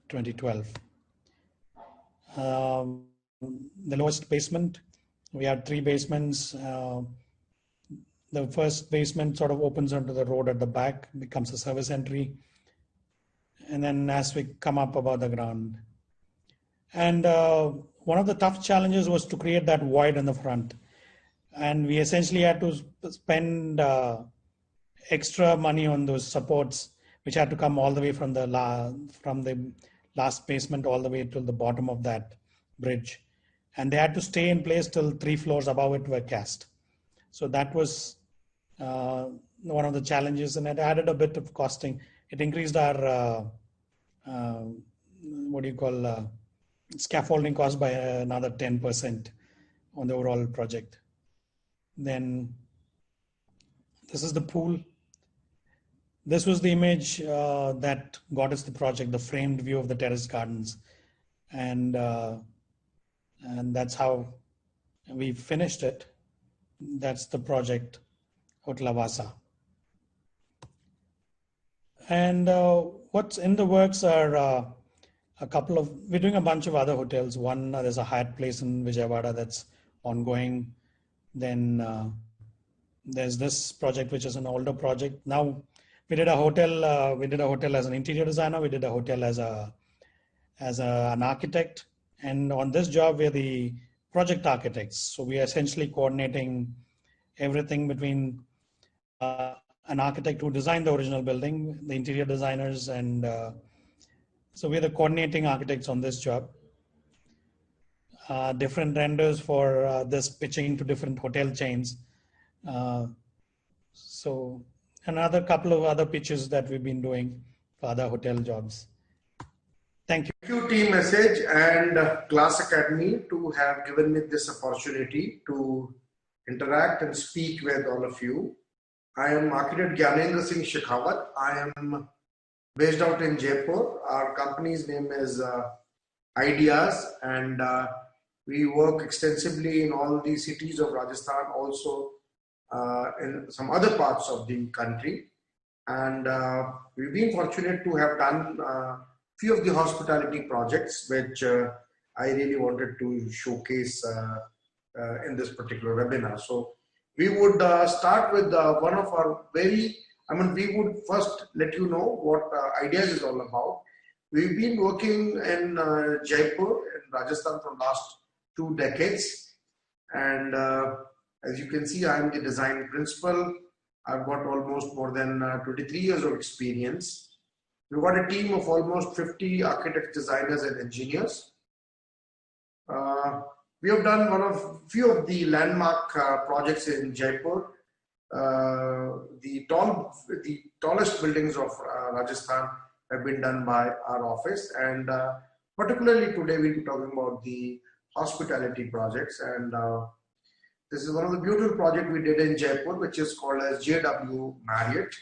2012. The lowest basement, we had 3 basements. The first basement sort of opens onto the road at the back, becomes a service entry. And then as we come up above the ground. And one of the tough challenges was to create that void in the front. And we essentially had to spend extra money on those supports, which had to come all the way from the last basement all the way to the bottom of that bridge. And they had to stay in place till 3 floors above it were cast. So that was one of the challenges, and it added a bit of costing. It increased our scaffolding cost by another 10% on the overall project. Then this is the pool. This was the image that got us the project, the framed view of the terrace gardens. And that's how we finished it. That's the project, Hotel Avasa. And what's in the works are we're doing a bunch of other hotels. One, there's a Hyatt Place in Vijayawada that's ongoing. Then there's this project, which is an older project. Now we did a hotel. We did a hotel as an interior designer. We did a hotel an architect. And on this job, we're the project architects. So we are essentially coordinating everything between an architect who designed the original building, the interior designers, and so we're the coordinating architects on this job. Different renders for this pitching to different hotel chains. So another couple of other pitches that we've been doing for other hotel jobs. Thank you. Thank you, Team Message and Class Academy, to have given me this opportunity to interact and speak with all of you. I am Architect Gyanendra Singh Shekhawat. I am based out in Jaipur. Our company's name is Ideas, and we work extensively in all the cities of Rajasthan, also in some other parts of the country. And we've been fortunate to have done few of the hospitality projects, which I really wanted to showcase in this particular webinar. So we would start with one of our we would first let you know what Ideas is all about. We've been working in Jaipur, in Rajasthan, for the last 2 decades. And as you can see, I'm the design principal. I've got almost more than 23 years of experience. We've got a team of almost 50 architects, designers, and engineers. We have done few of the landmark projects in Jaipur. The tallest buildings of Rajasthan have been done by our office, and particularly today we'll be talking about the hospitality projects. And this is one of the beautiful projects we did in Jaipur, which is called as JW Marriott.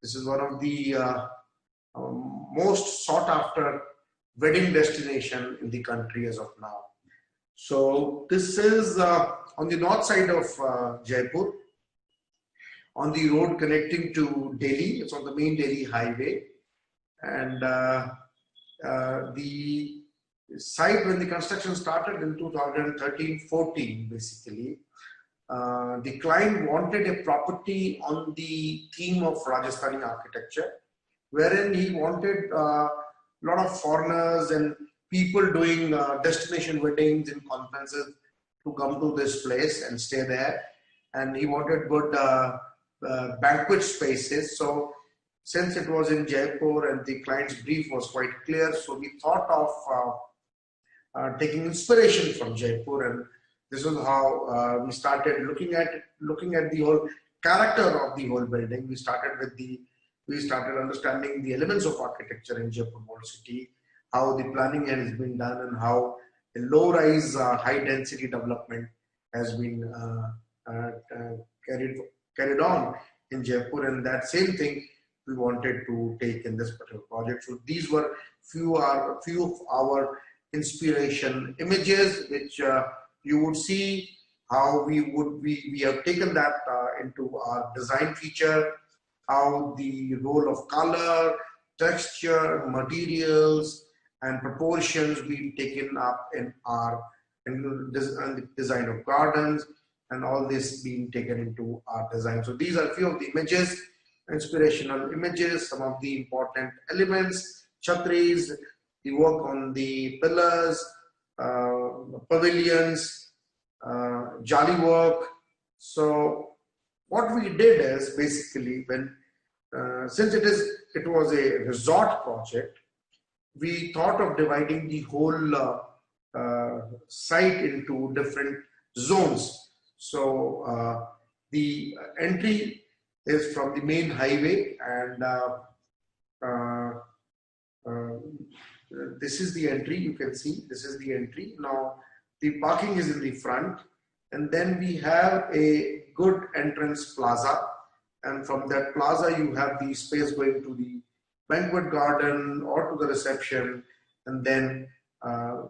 This is one of the most sought after wedding destination in the country as of now. So this is on the north side of Jaipur, on the road connecting to Delhi. It's on the main Delhi highway. And the site, when the construction started in 2013-14, basically, the client wanted a property on the theme of Rajasthani architecture, wherein he wanted a lot of foreigners and people doing destination weddings and conferences to come to this place and stay there. And he wanted good banquet spaces. So since it was in Jaipur and the client's brief was quite clear, so we thought of taking inspiration from Jaipur, and this is how we started looking at the whole character of the whole building. We started understanding the elements of architecture in Jaipur World City, how the planning has been done, and how a low-rise, high-density development has been carried on in Jaipur, and that same thing we wanted to take in this particular project. So these were few of our inspiration images, which you would see how we have taken that into our design feature, how the role of color, texture, materials, and proportions we've taken up in the design of gardens, and all this being taken into our design. So these are a few of the images, inspirational images, some of the important elements, chhatris, the work on the pillars, pavilions, jali work. So what we did is basically, when since it was a resort project, we thought of dividing the whole site into different zones. So the entry is from the main highway, and this is the entry. You can see this is the entry. Now the parking is in the front, and then we have a good entrance plaza, and from that plaza you have the space going to the banquet garden or to the reception, and then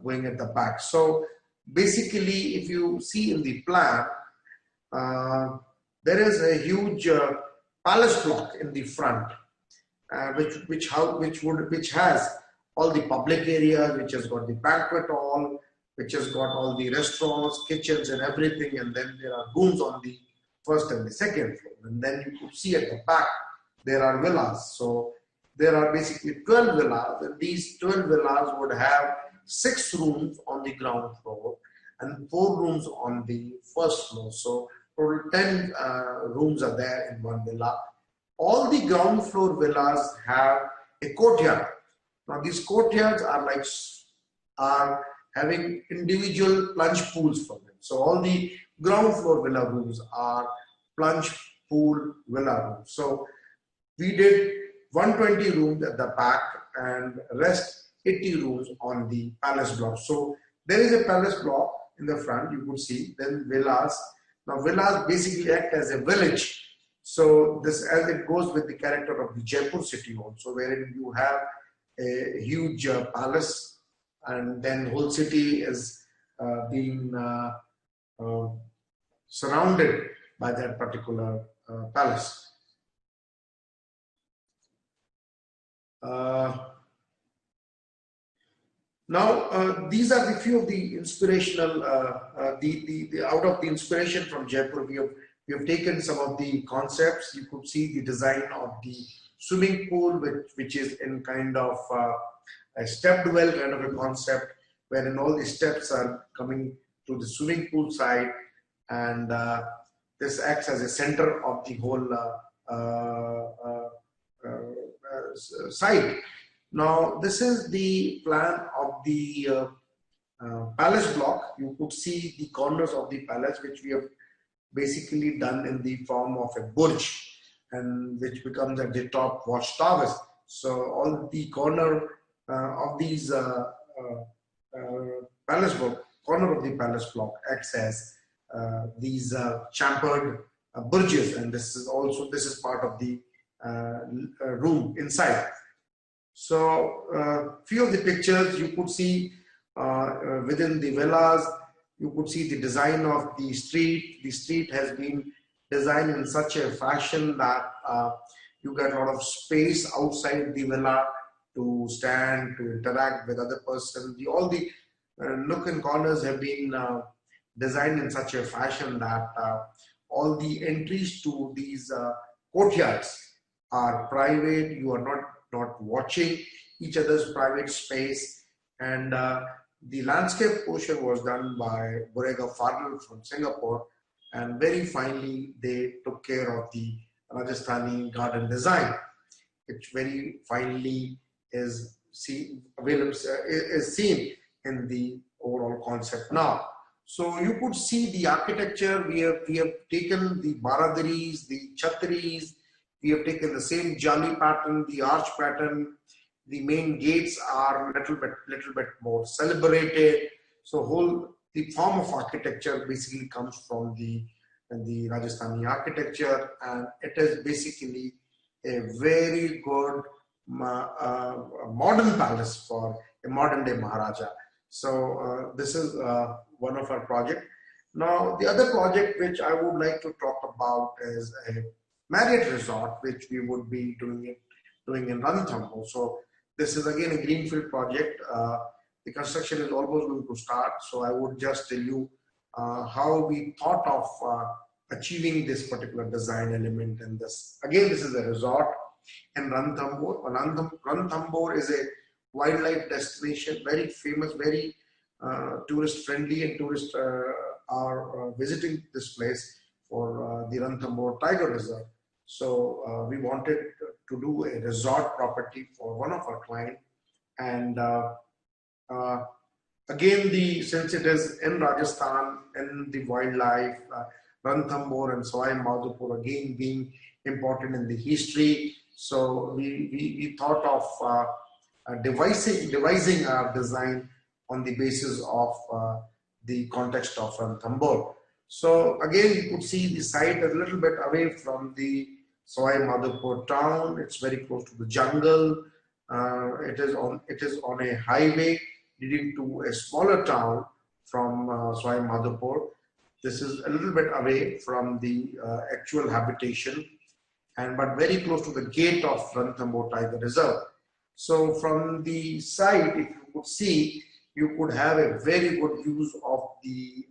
going at the back. So basically, if you see in the plan, there is a huge palace block in the front, which has all the public areas, which has got the banquet hall, which has got all the restaurants, kitchens and everything. And then there are rooms on the first and the second floor. And then you could see at the back, there are villas. So there are basically 12 villas, and these 12 villas would have 6 rooms on the ground floor and 4 rooms on the first floor. So total 10 rooms are there in one villa. All the ground floor villas have a courtyard. Now these courtyards are having individual plunge pools for them. So all the ground floor villa rooms are plunge pool villa rooms. So we did 120 rooms at the back and rest 80 rooms on the palace block. So there is a palace block in the front, you could see, then villas. Now villas basically act as a village. So this, as it goes with the character of the Jaipur city also, wherein you have a huge palace, and then whole city is being surrounded by that particular palace. Now, these are the few of the inspirational, out of the inspiration from Jaipur, we have taken some of the concepts. You could see the design of the swimming pool, which is in kind of a stepped well kind of a concept, wherein all the steps are coming to the swimming pool side, and this acts as a center of the whole site. Now, this is the plan of the palace block. You could see the corners of the palace, which we have basically done in the form of a burj, and which becomes at the top watchtowers. So all the corner of these palace block, corner of the palace block acts as these chamfered burjes, and this is part of the room inside. So few of the pictures you could see within the villas. You could see the design of the street. The street has been designed in such a fashion that you get a lot of space outside the villa to stand, to interact with other persons. All the nook and corners have been designed in such a fashion that all the entries to these courtyards are private. You are not watching each other's private space, and the landscape portion was done by Burega Farnell from Singapore, and very finely they took care of the Rajasthani garden design, which very finely is seen in the overall concept now. So you could see the architecture. We have taken the baradaris, the chhatris. We have taken the same jali pattern, the arch pattern. The main gates are little bit more celebrated. So the form of architecture basically comes from the Rajasthani architecture, and it is basically a very good modern palace for a modern day Maharaja. So this is one of our projects. Now the other project which I would like to talk about is a Marriott resort, which we would be doing in Ranthambore. So this is again a greenfield project. The construction is almost going to start. So I would just tell you how we thought of achieving this particular design element in this. Again, this is a resort in Ranthambore. Ranthambore is a wildlife destination, very famous, very tourist friendly, and tourists are visiting this place for the Ranthambore Tiger Reserve. So we wanted to do a resort property for one of our clients, and again, since it is in Rajasthan, in the wildlife, Ranthambore and Sawai Madhopur again being important in the history. So we thought of devising our design on the basis of the context of Ranthambore. So again, you could see the site is a little bit away from the Sawai Madhopur town. It's very close to the jungle. It is on a highway leading to a smaller town from Sawai Madhopur. This is a little bit away from the actual habitation, but very close to the gate of Ranthambore Tiger Reserve. So from the side, if you could see, you could have a very good use of the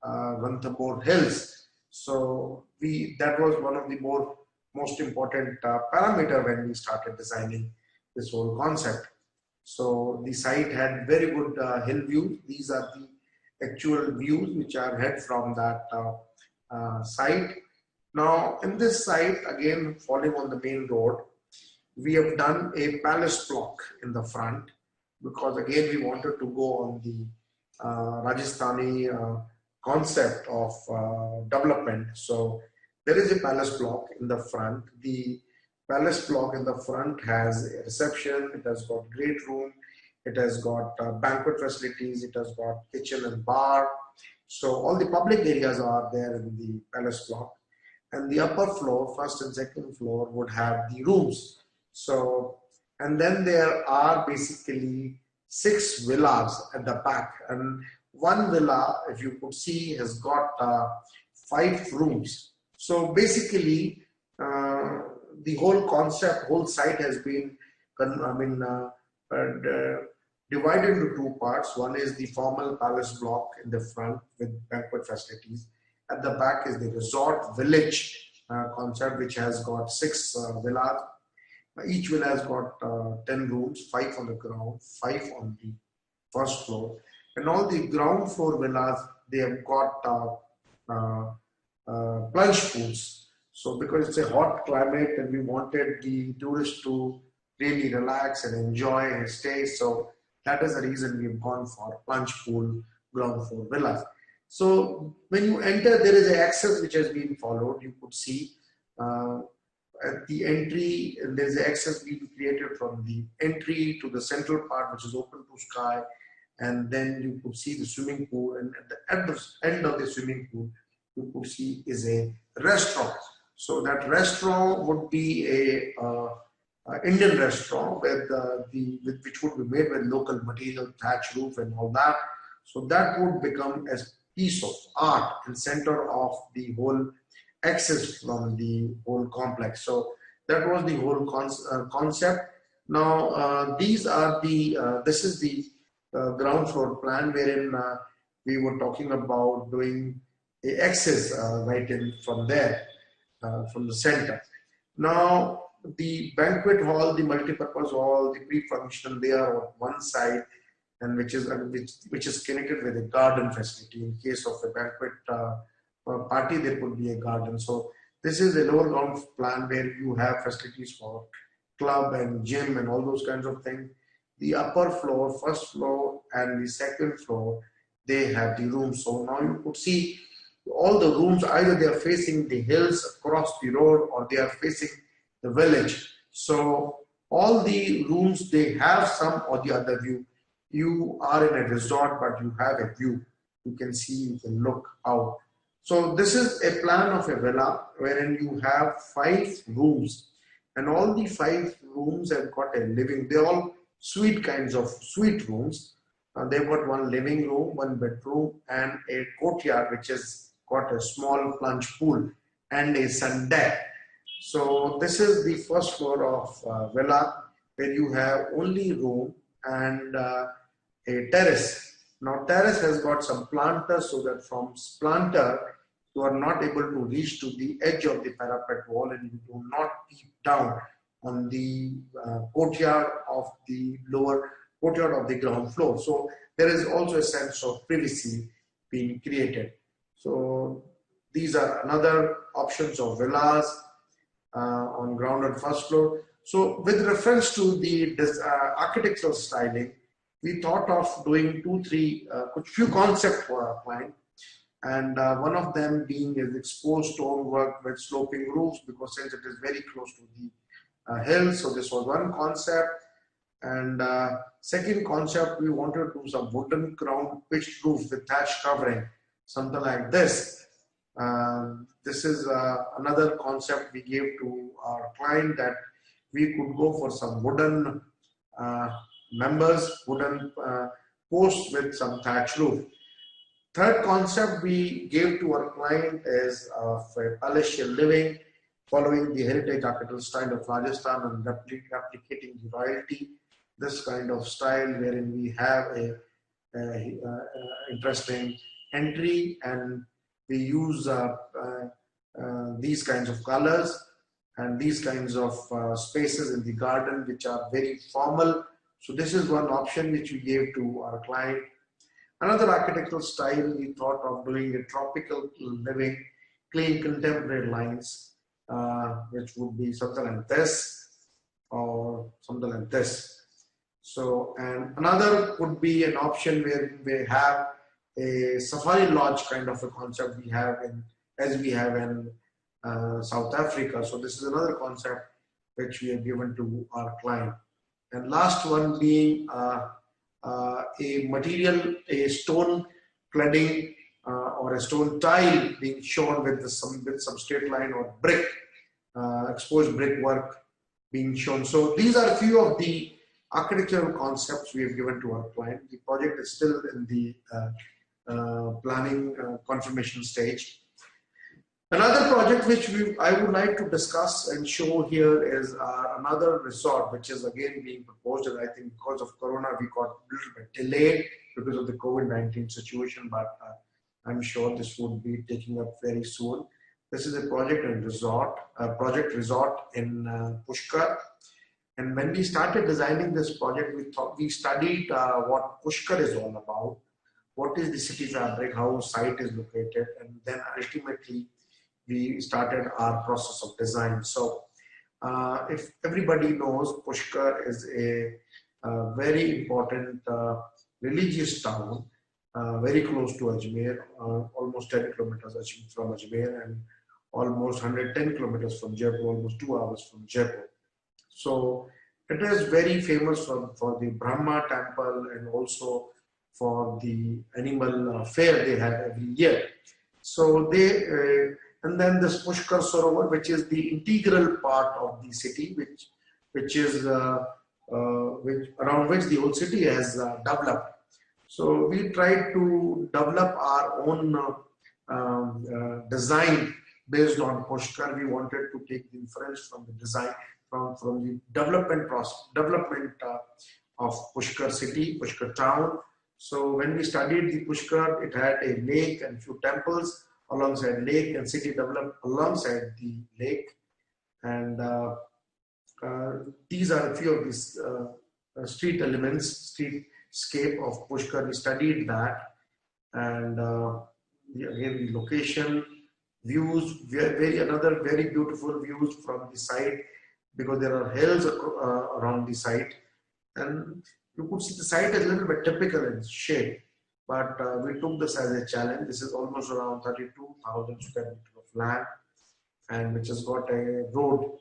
Ranthambore Hills. So that was one of the most important parameter when we started designing this whole concept. So the site had very good hill views. These are the actual views which are had from that site. Now in this site, again falling on the main road, we have done a palace block in the front, because again we wanted to go on the Rajasthani concept of development. So there is a palace block in the front. The palace block in the front has a reception, it has got great room, it has got banquet facilities, it has got kitchen and bar. So all the public areas are there in the palace block. And the upper floor, first and second floor, would have the rooms. So, and then there are basically 6 villas at the back, and one villa, if you could see, has got 5 rooms. So basically, the whole concept, whole site has been, divided into 2 parts. One is the formal palace block in the front with banquet facilities. At the back is the resort village concept, which has got 6 villas. Each villa has got 10 rooms, 5 on the ground, 5 on the first floor. And all the ground floor villas, they have got plunge pools. So because it's a hot climate and we wanted the tourists to really relax and enjoy and stay, so that is the reason we've gone for plunge pool ground floor villas. So when you enter, there is an access which has been followed. You could see at the entry, there is an access being created from the entry to the central part, which is open to sky, and then you could see the swimming pool, and at the end of the swimming pool, you could see is a restaurant. So that restaurant would be a Indian restaurant which would be made with local material, thatch roof and all that. So that would become a piece of art and center of the whole access from the whole complex. So that was the whole concept. Now this is the ground floor plan, wherein we were talking about doing a access right in from there, from the center. Now the banquet hall, the multi-purpose hall, the pre-function, they are on one side, and which is connected with a garden facility. In case of a banquet party, there could be a garden. So this is a lower ground plan where you have facilities for club and gym and all those kinds of things. The upper floor, first floor and the second floor, they have the rooms. So now you could see all the rooms, either they are facing the hills across the road or they are facing the village. So all the rooms, they have some or the other view. You are in a resort, but you have a view. You can see, you can look out. So this is a plan of a villa wherein you have 5 rooms, and all the 5 rooms have got a living. They're all suite rooms. They've got one living room, one bedroom, and a courtyard which has got a small plunge pool and a sun deck. So this is the first floor of villa, where you have only room and a terrace. Now terrace has got some planters, so that from planter you are not able to reach to the edge of the parapet wall, and you do not peep down on the courtyard of the ground floor. So there is also a sense of privacy being created. So these are another options of villas on ground and first floor. So with reference to the architectural styling, we thought of doing few concept plans, and one of them being is exposed stonework with sloping roofs, because since it is very close to the hill. So this was one concept. And second concept, we wanted to do some wooden crown pitched roof with thatch covering, something like this. This is another concept we gave to our client, that we could go for some wooden wooden posts with some thatch roof. Third concept we gave to our client is of a palatial living, following the heritage architectural style of Rajasthan and replicating the royalty, this kind of style wherein we have a interesting entry, and we use these kinds of colors and these kinds of spaces in the garden which are very formal. So this is one option which we gave to our client. Another architectural style, we thought of doing a tropical living, clean contemporary lines, which would be something like this or something like this. So, and another would be an option where we have a safari lodge kind of a concept we have as we have in South Africa. So this is another concept which we have given to our client. And last one being a material, a stone cladding or a stone tile being shown with some straight line or brick, exposed brick work being shown. So these are a few of the architectural concepts we have given to our client. The project is still in the planning confirmation stage. Another project which I would like to discuss and show here is another resort which is again being proposed, and I think because of Corona we got a little bit delayed because of the COVID-19 situation, but I'm sure this would be taking up very soon. This is a project resort in Pushkar. And when we started designing this project, we studied what Pushkar is all about, what is the city fabric, how site is located, and then ultimately we started our process of design. So if everybody knows, Pushkar is a very important religious town, very close to Ajmer, almost 10 kilometers from Ajmer and almost 110 kilometers from Jaipur, almost 2 hours from Jaipur. So it is very famous for the Brahma temple and also for the animal fair they have every year. So and then this Pushkar Sarovar, which is the integral part of the city, which is around which the whole city has developed. So we tried to develop our own design based on Pushkar. We wanted to take the inference from the design, from the development of Pushkar city, Pushkar town. So when we studied the Pushkar, it had a lake and few temples alongside lake, and city developed alongside the lake. And these are a few of these street elements, streetscape of Pushkar. We studied that, and again the location, views, another very beautiful views from the site, because there are hills around the site, and you could see the site is a little bit typical in shape, but we took this as a challenge. This is almost around 32,000 square meters of land, and which has got a road,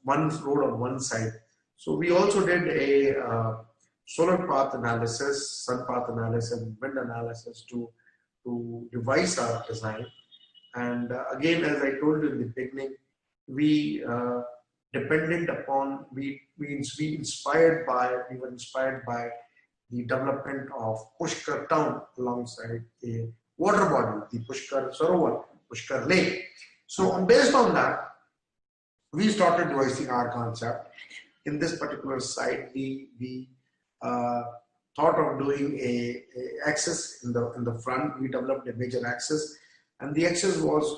one road on one side. So we also did a solar path analysis, sun path analysis, and wind analysis to devise our design. And again, as I told you in the beginning, we dependent upon, we were inspired by the development of Pushkar town alongside a water body, the Pushkar Sarovar, Pushkar Lake. So based on that, we started devising our concept. In this particular site, we thought of doing a axis in the front. We developed a major axis, and the axis was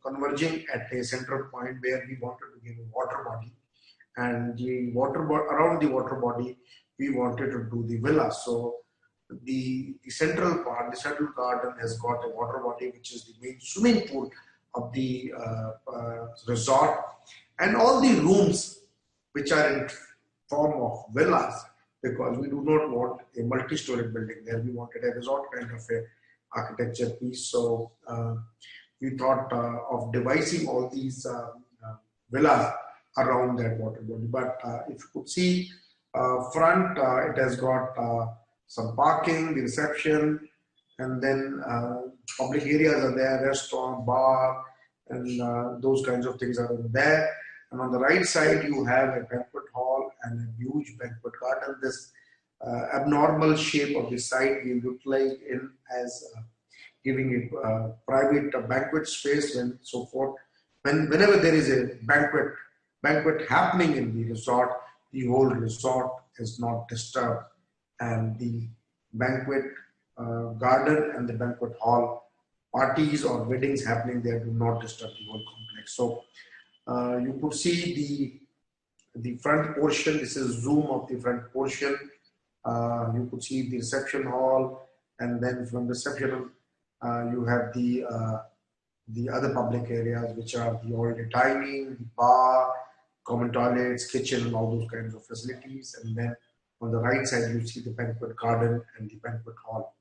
converging at a central point where we wanted to give a water body, and around the water body we wanted to do the villa. So the central part, the central garden has got a water body, which is the main swimming pool of the resort, and all the rooms which are in form of villas, because we do not want a multi-story building there. We wanted a resort kind of a architecture piece. So we thought of devising all these villas around that water body. But if you could see front, it has got some parking, the reception, and then public areas are there, restaurant, bar, and those kinds of things are in there. And on the right side, you have a banquet hall and a huge banquet garden. This abnormal shape of the site we utilize in as giving a private banquet space and so forth. whenever there is a banquet happening in the resort, the whole resort is not disturbed, and the banquet garden and the banquet hall, parties or weddings happening there do not disturb the whole complex. So you could see the front portion. This is zoom of the front portion. You could see the reception hall, and then from reception you have the other public areas, which are the all-day dining, the bar, common toilets, kitchen, and all those kinds of facilities. And then on the right side, you see the banquet garden and the banquet hall.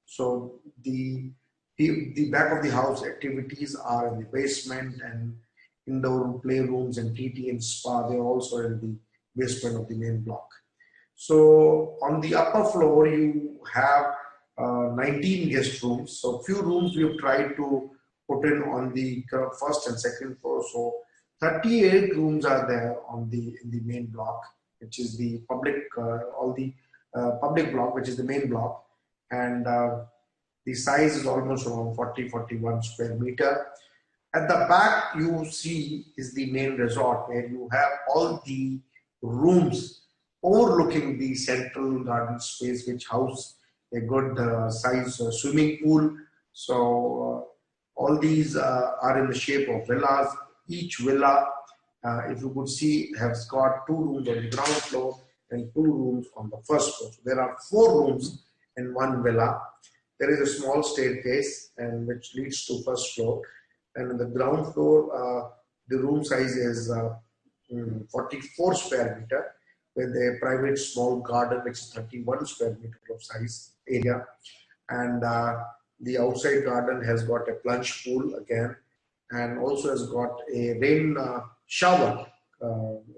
So the back of the house activities are in the basement, and indoor playrooms and TT and spa, they're also in the basement of the main block. So on the upper floor, you have 19 guest rooms. So few rooms we've tried to put in on the first and second floor. So 38 rooms are there in the main block, which is the public, public block, which is the main block. And the size is almost around 41 square meter. At the back, you see is the main resort, where you have all the rooms overlooking the central garden space, which house a good size swimming pool. So all these are in the shape of villas. Each villa, if you could see, has got 2 rooms on the ground floor and 2 rooms on the first floor. So there are 4 rooms in one villa. There is a small staircase and which leads to first floor. And on the ground floor, the room size is 44 square meter, with a private small garden, which is 31 square meter of size area. And the outside garden has got a plunge pool again, and also has got a rain shower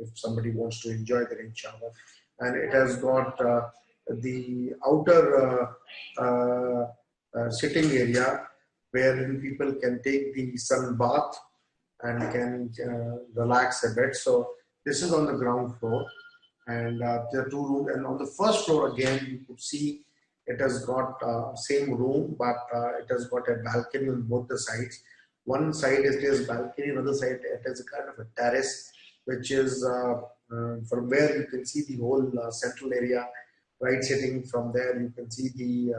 if somebody wants to enjoy the rain shower. And it has got the outer sitting area, wherein people can take the sun bath and can relax a bit. So this is on the ground floor, and there are 2 rooms. And on the first floor again, you could see it has got same room, but it has got a balcony on both the sides. One side it is balcony, another side it is a kind of a terrace, which is from where you can see the whole central area. Right, sitting from there, you can see the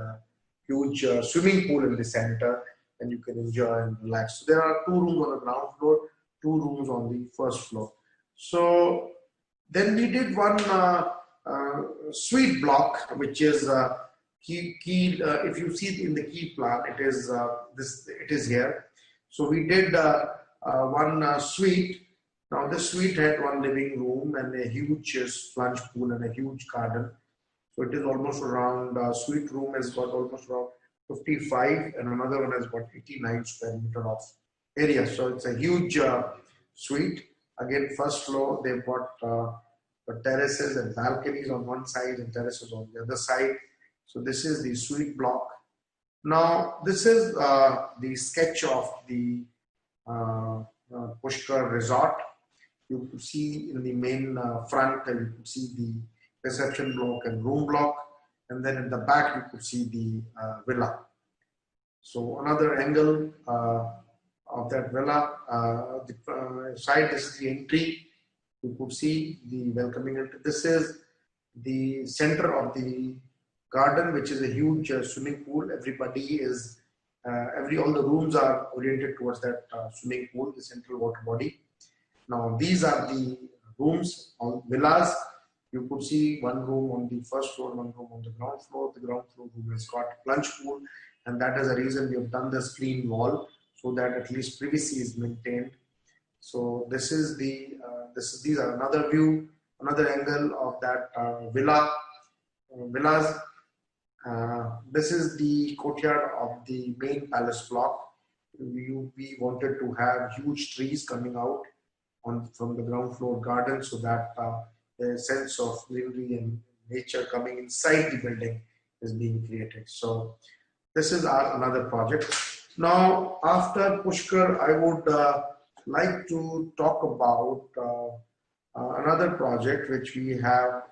huge swimming pool in the center, and you can enjoy and relax. So there are 2 rooms on the ground floor, 2 rooms on the first floor. So then we did one suite block, which is if you see it in the key plan, it is it is here. So we did one suite. Now this suite had 1 living room and a huge plunge pool and a huge garden. So it is almost around, suite room has got almost around 55, and another one has got 89 square meter of area. So it's a huge suite. Again, first floor, they've got terraces and balconies on one side and terraces on the other side. So this is the suite block. Now, this is the sketch of the Pushkar resort. You could see in the main front, you could see the reception block and room block, and then in the back you could see the villa. So another angle of that villa, the side, this is the entry. You could see the welcoming entry. This is the center of the garden, which is a huge swimming pool. Everybody is, all the rooms are oriented towards that swimming pool, the central water body. Now these are the rooms on villas. You could see 1 room on the first floor, 1 room on the ground floor. The ground floor room has got a plunge pool, and that is the reason we have done the screen wall, so that at least privacy is maintained. So this is the these are another view, another angle of that villas. This is the courtyard of the main palace block. We wanted to have huge trees coming out from the ground floor garden, so that a sense of greenery and nature coming inside the building is being created. So this is another project. Now, after Pushkar, I would like to talk about another project which we have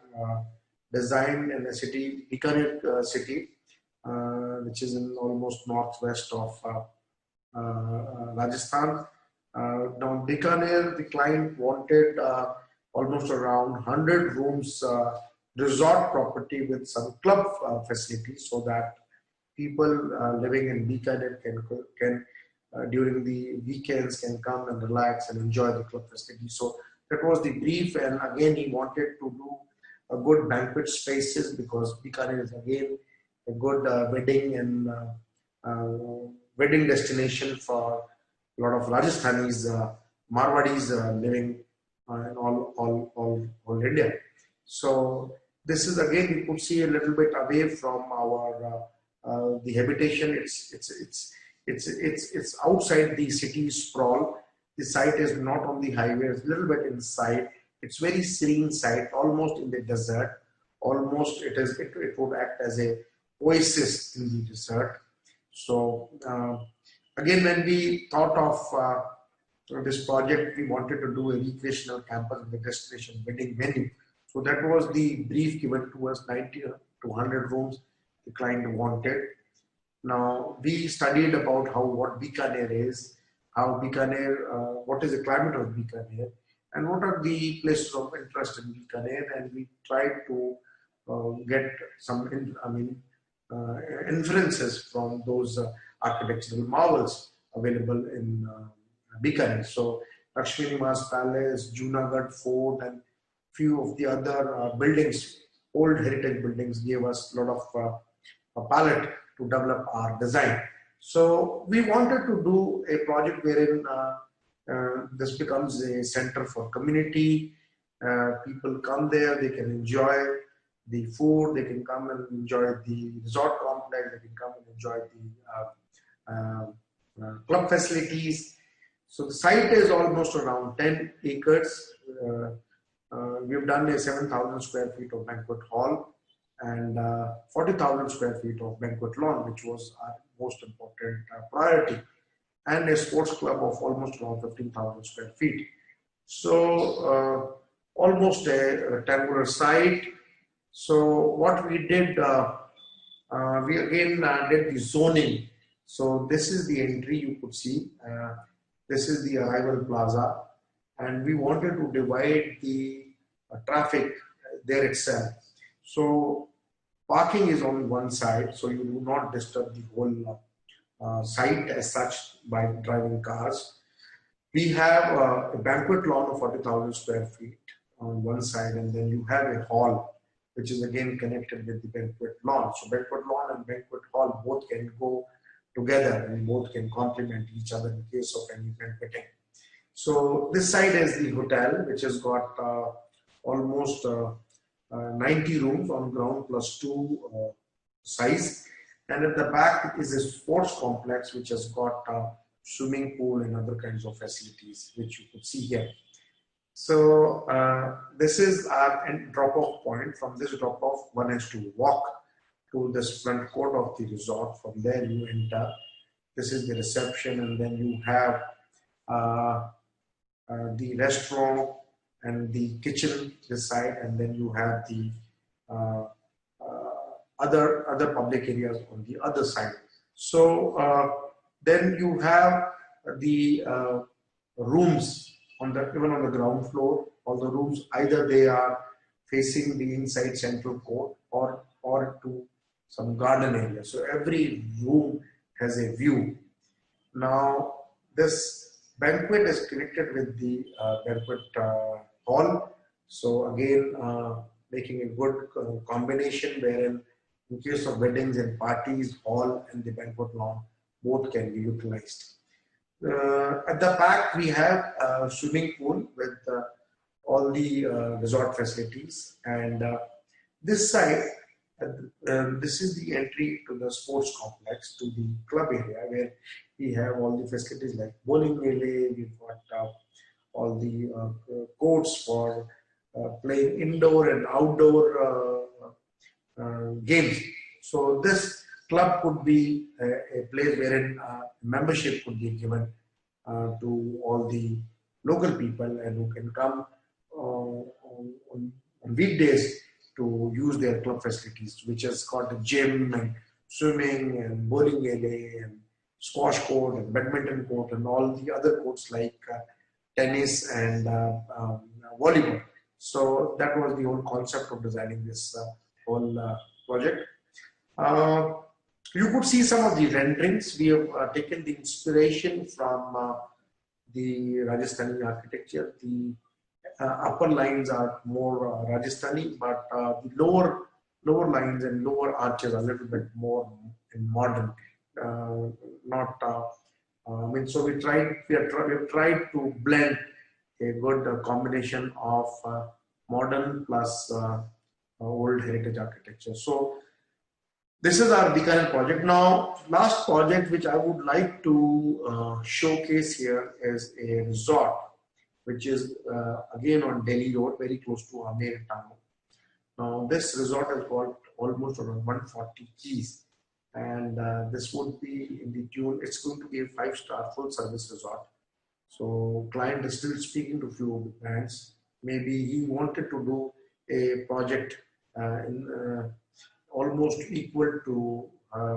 designed in a city, Bikaner city, which is in almost northwest of Rajasthan. Now, Bikaner, the client wanted almost around 100 rooms resort property with some club facilities so that people living in Bikaner can during the weekends can come and relax and enjoy the club facility. So that was the brief, and again he wanted to do a good banquet spaces because Bikaner is again a good wedding and wedding destination for a lot of Rajasthanis, Marwadis living in all India. So this is again we could see a little bit away from our the habitation. It's outside the city sprawl. The site is not on the highway. It's a little bit inside. It's very serene site, almost in the desert. Almost it would act as a oasis in the desert. So again, when we thought of this project, we wanted to do a recreational campus with a destination wedding venue. So that was the brief given to us, 90 to 100 rooms the client wanted. Now we studied about what Bikaner is, what is the climate of Bikaner, and what are the places of interest in Bikaner, and we tried to get some inferences from those architectural marvels available in Bikaner. So Lakshmi Niwas Palace, Junagadh Fort, and few of the other buildings, old heritage buildings, gave us a lot of a palette to develop our design. So we wanted to do a project wherein this becomes a center for community. People come there, they can enjoy the food, they can come and enjoy the resort complex, they can come and enjoy the club facilities. So the site is almost around 10 acres. We've done a 7,000 square feet of banquet hall and 40,000 square feet of banquet lawn, which was our most important priority, and a sports club of almost around 15,000 square feet. So almost a rectangular site. So what we did, we again did the zoning. So this is the entry you could see. This is the arrival plaza, and we wanted to divide the traffic there itself. So parking is on one side, so you do not disturb the whole site as such by driving cars. We have a banquet lawn of 40,000 square feet on one side, and then you have a hall, which is again connected with the banquet lawn. So banquet lawn and banquet hall both can go together and both can complement each other in case of any banqueting. So this side is the hotel, which has got almost 90 rooms on ground plus 2 size. And at the back is a sports complex, which has got swimming pool and other kinds of facilities, which you could see here. So this is our drop-off point. From this drop-off, one has to walk to this front court of the resort. From there you enter. This is the reception, and then you have the restaurant and the kitchen this side, and then you have the other public areas on the other side. So then you have the rooms even on the ground floor. All the rooms, either they are facing the inside central court or to some garden area. So every room has a view. Now this banquet is connected with the banquet hall. So again, making a good combination wherein in case of weddings and parties, hall and the banquet lawn both can be utilized. At the back, we have a swimming pool with all the resort facilities, and this side, this is the entry to the sports complex, to the club area, where we have all the facilities like bowling alley. We've got all the courts for playing indoor and outdoor games. So this club could be a place wherein membership could be given to all the local people, and who can come on weekdays to use their club facilities, which has got a gym and swimming and bowling alley and squash court and badminton court and all the other courts like tennis and volleyball. So that was the whole concept of designing this whole project. You could see some of the renderings. We have taken the inspiration from the Rajasthani architecture. The upper lines are more Rajasthani, but the lower lines and lower arches are a little bit more modern. So we have tried to blend a good combination of modern plus old heritage architecture. So this is the current project. Now, last project which I would like to showcase here is a resort, which is again on Delhi Road, very close to our main town. Now, this resort has got almost around 140 keys, and this would be in the tune. It's going to be a 5-star full-service resort. So, client is still speaking to few of the brands. Maybe he wanted to do a project almost equal to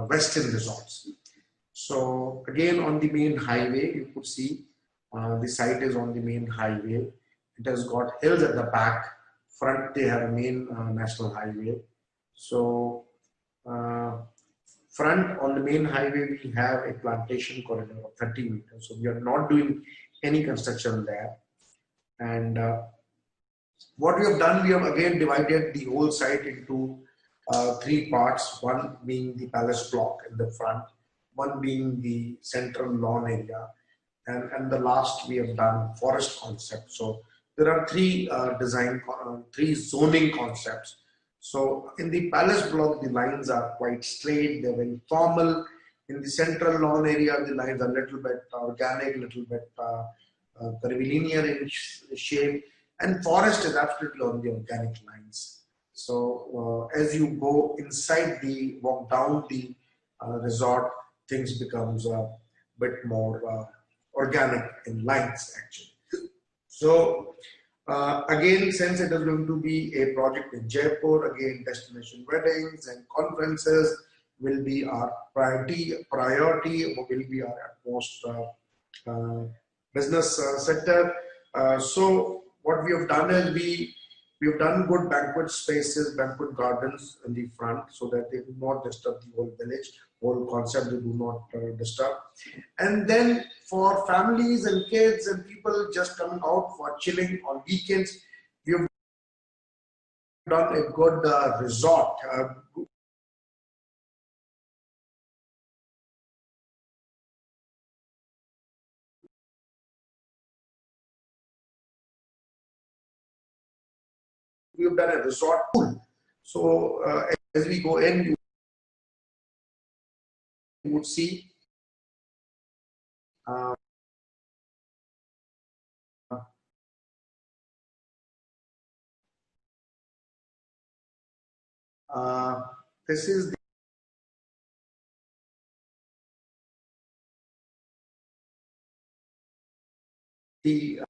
Western resorts. So again, on the main highway, you could see the site is on the main highway. It has got hills at the back. Front, they have a main national highway. So front on the main highway, we have a plantation corridor of 30 meters. So we are not doing any construction there. And what we have done, we have again divided the whole site into 3 parts, one being the palace block in the front, one being the central lawn area, and the last we have done forest concept. So there are 3 3 zoning concepts. So in the palace block, the lines are quite straight, they're very formal. In the central lawn area, the lines are a little bit organic, a little bit curvilinear in shape, and forest is absolutely on the organic lines. So as you go inside walk down the resort, things becomes a bit more organic in lines actually. So again, since it is going to be a project in Jaipur, again destination weddings and conferences will be our priority will be our utmost business sector. So what we have done is we've done good banquet spaces, banquet gardens in the front so that they do not disturb the whole village, whole concept they do not disturb. And then for families and kids and people just coming out for chilling on weekends, we've done a good resort. We've done a resort pool. So as we go in, you would see this is the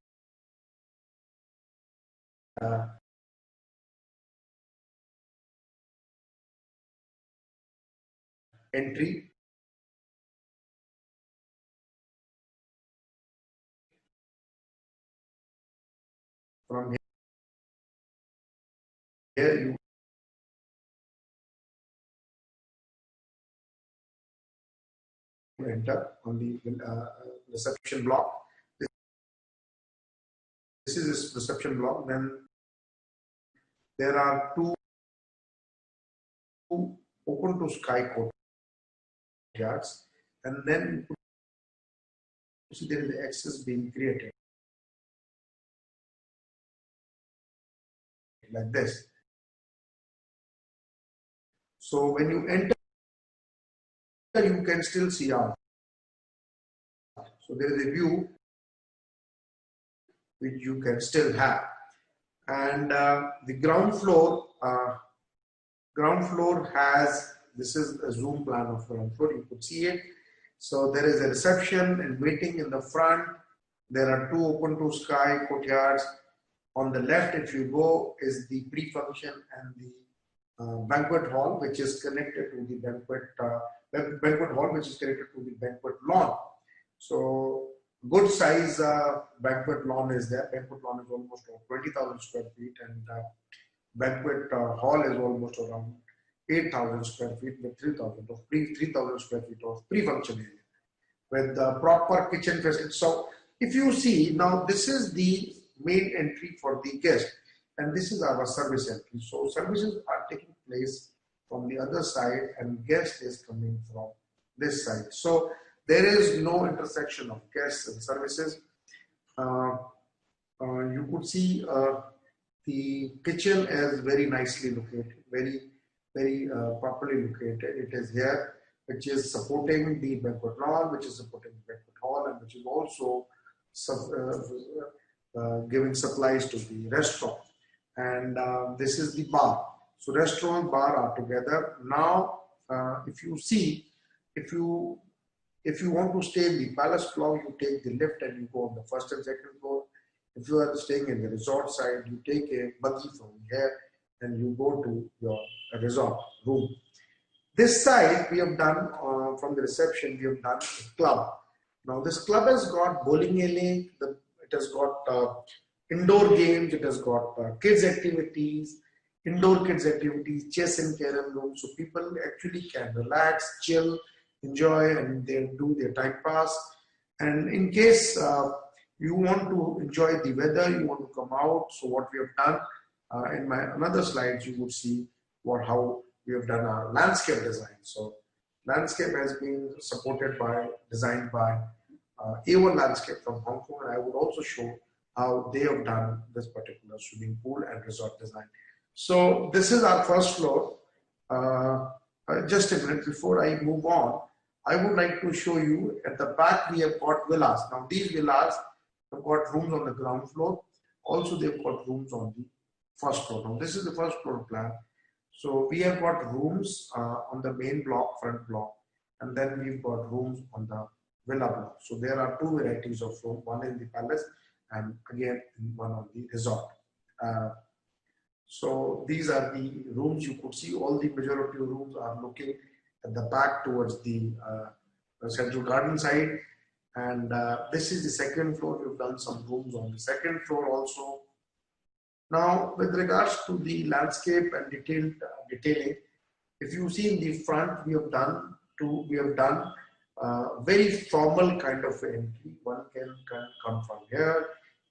entry. From here you enter on the reception block. This is this reception block. Then there are 2 open to sky courtyards, and then you see there is the access being created like this. So when you enter, you can still see out. So there is a view which you can still have. And the ground floor has, this is a zoom plan of ground floor, you could see it. So there is a reception and waiting in the front. There are 2 open to sky courtyards. On the left, if you go, is the pre-function and the banquet hall, which is connected to the banquet hall, which is connected to the banquet lawn. So good size banquet lawn is there. Banquet lawn is almost 20,000 square feet, and banquet hall is almost around 8,000 square feet with 3,000 square feet of pre-function area with the proper kitchen facility. So if you see now, this is the main entry for the guest, and this is our service entry. So services are taking place from the other side, and guest is coming from this side. So there is no intersection of guests and services. You could see the kitchen is very nicely located, very properly located. It is here, which is supporting the banquet hall, which is supporting the banquet hall, and which is also giving supplies to the restaurant. And this is the bar. So restaurant, bar are together. Now, if you see, if you want to stay in the palace floor, you take the lift and you go on the first and second floor. If you are staying in the resort side, you take a buggy from here and you go to your resort room. This side we have done from the reception, we have done a club. Now this club has got bowling alley, it has got indoor games, it has got kids activities, indoor kids activities, chess and carom room. So people actually can relax, chill, enjoy, and they do their time pass. And in case you want to enjoy the weather, you want to come out, so what we have done in my another slides, you would see how we have done our landscape design. So landscape has been designed by A1 Landscape from Hong Kong, and I would also show how they have done this particular swimming pool and resort design. So this is our first floor. Just a minute before I move on, I would like to show you at the back we have got villas. Now these villas have got rooms on the ground floor. Also they've got rooms on the first floor. Now this is the first floor plan. So we have got rooms on the main block, front block, and then we've got rooms on the villa block. So there are two varieties of room, one in the palace and again one on the resort. So these are the rooms. You could see all the majority of rooms are looking at the back towards the central garden side. And this is the second floor. We've done some rooms on the second floor also. Now, with regards to the landscape and detailing, if you see in the front, we have done very formal kind of entry. One can come from here.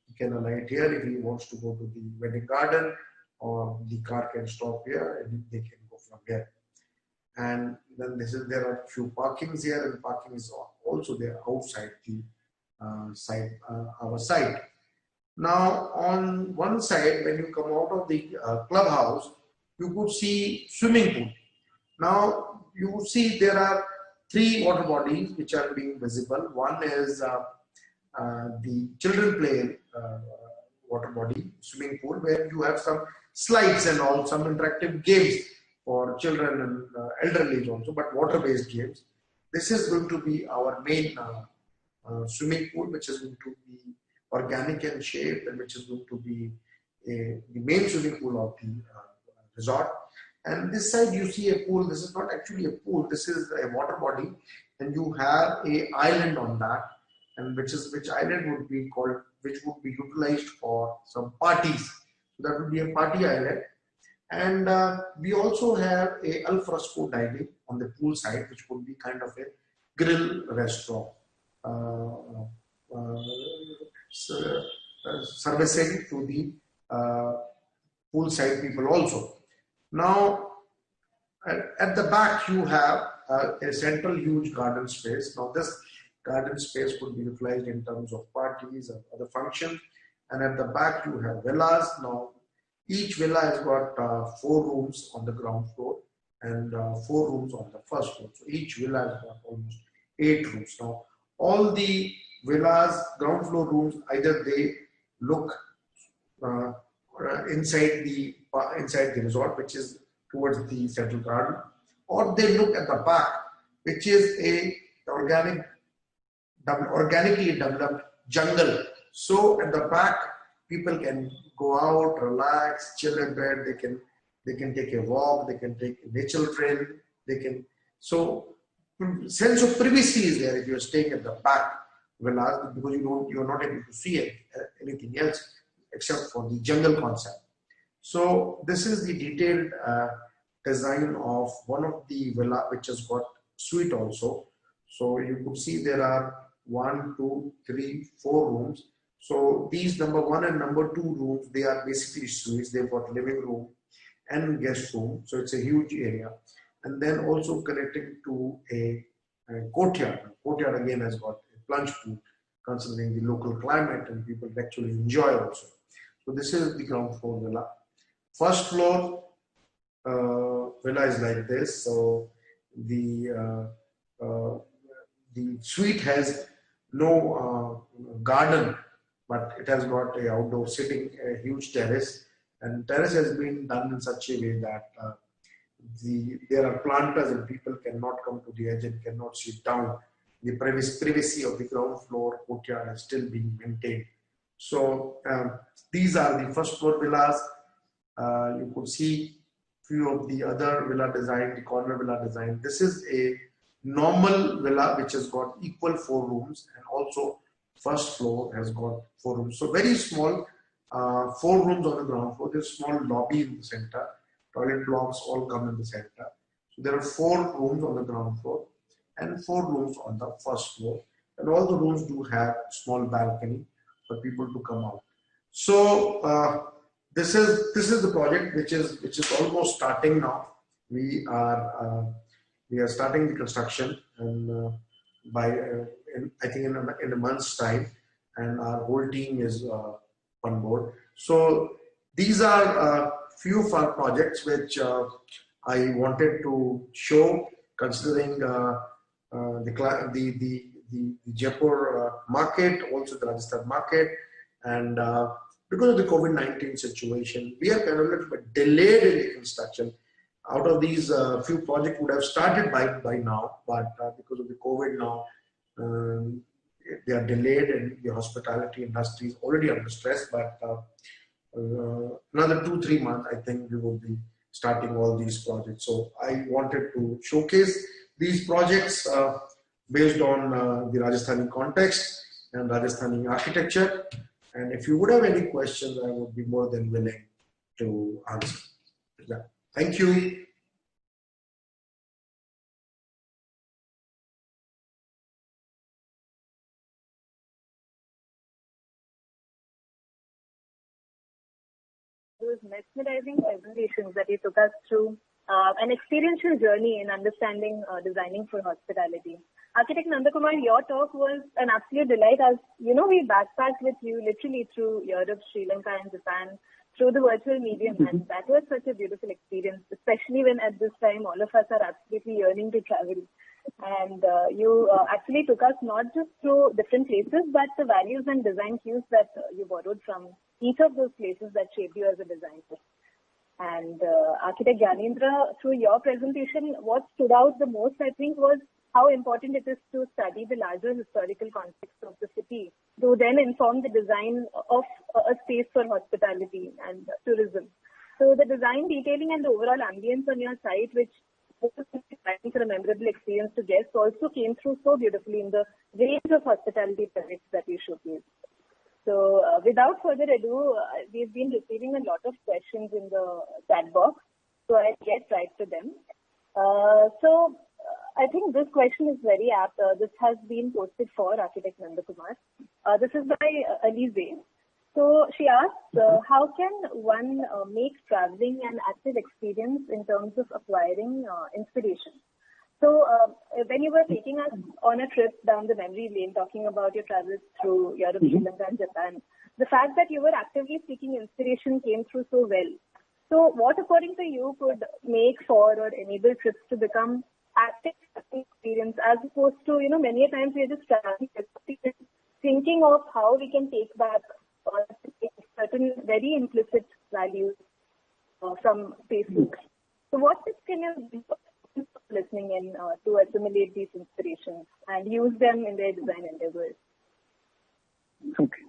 He can alight here if he wants to go to the wedding garden, or the car can stop here and they can go from here. And then there are few parkings here, and parking is also there outside the our site. Now on one side, when you come out of the clubhouse, you could see swimming pool. Now you would see there are three water bodies which are being visible. One is the children play water body, swimming pool, where you have some slides and all, some interactive games for children and elderly also, but water-based games. This is going to be our main swimming pool, which is going to be organic in shape, and which is going to be the main swimming pool of the resort. And this side you see a pool. This is not actually a pool. This is a water body, and you have a island on that, and which island would be called, which would be utilized for some parties. So that would be a party island. And we also have a al fresco dining on the pool side, which would be kind of a grill restaurant, servicing to the poolside people also. Now, at the back you have a central huge garden space. Now this garden space could be utilized in terms of parties and other functions. And at the back you have villas. Now each villa has got 4 rooms on the ground floor and 4 rooms on the first floor. So each villa has got almost 8 rooms. Now all the villas, ground floor rooms, either they look inside the resort, which is towards the central garden, or they look at the back, which is a organically developed jungle. So at the back, people can go out, relax, chill in bed. They can they can take a walk, they can take a nature trail, they can, so sense of privacy is there if you're staying at the back villas, because you're not able to see anything else except for the jungle concept. So this is the detailed design of one of the villa which has got suite also. So you could see there are 1, 2, 3, 4 rooms. So these number 1 and number 2 rooms, they are basically suites. They've got living room and guest room. So it's a huge area. And then also connecting to a courtyard. Courtyard again has got a plunge pool, considering the local climate, and people actually enjoy also. So this is the ground floor villa. First floor villa is like this. So the suite has no garden, but it has got a outdoor sitting, a huge terrace, and terrace has been done in such a way that there are planters and people cannot come to the edge and cannot sit down. The privacy of the ground floor courtyard is still being maintained. So these are the first floor villas. You could see few of the other villa design, the corner villa design. This is a normal villa which has got equal 4 rooms, and also first floor has got 4 rooms. So very small, 4 rooms on the ground floor. There's a small lobby in the center. Toilet blocks all come in the center. So there are 4 rooms on the ground floor and 4 rooms on the first floor. And all the rooms do have small balcony for people to come out. So this is the project which is almost starting now. We are starting the construction, and I think in a month's time, and our whole team is on board. So these are few of our projects which I wanted to show, considering the Jaipur market, also the Rajasthan market, and because of the COVID-19 situation, we are kind of a little bit delayed in the construction. Out of these few projects would have started by now, but because of the COVID now, they are delayed, and the hospitality industry is already under stress. But another 2-3 months, I think we will be starting all these projects. So I wanted to showcase these projects based on the Rajasthani context and Rajasthani architecture. And if you would have any questions, I would be more than willing to answer. Yeah. Thank you. Those mesmerizing presentations that you took us through an experiential journey in understanding designing for hospitality. Architect Nandakumar, your talk was an absolute delight. As you know, we backpacked with you literally through Europe, Sri Lanka and Japan through the virtual medium, and that was such a beautiful experience, especially when at this time all of us are absolutely yearning to travel. And you actually took us not just through different places, but the values and design cues that you borrowed from each of those places that shaped you as a designer. And Architect Gyanendra, through your presentation, what stood out the most, I think, was how important it is to study the larger historical context of the city to then inform the design of a space for hospitality and tourism. So the design detailing and the overall ambience on your site, which for a memorable experience to guests, also came through so beautifully in the range of hospitality projects that you showcased. So without further ado, we've been receiving a lot of questions in the chat box, so I'll get right to them. I think this question is very apt. This has been posted for Architect Nandakumar. This is by Alize. So she asks, how can one make traveling an active experience in terms of acquiring inspiration? So when you were taking us on a trip down the memory lane, talking about your travels through Europe, Sri Lanka and Japan, the fact that you were actively seeking inspiration came through so well. So what, according to you, could make for or enable trips to become active experience, as opposed to, many a times we are just traveling, thinking of how we can take back certain very implicit values from Facebook. So what tips can you do listening in to assimilate these inspirations and use them in their design endeavors? Okay.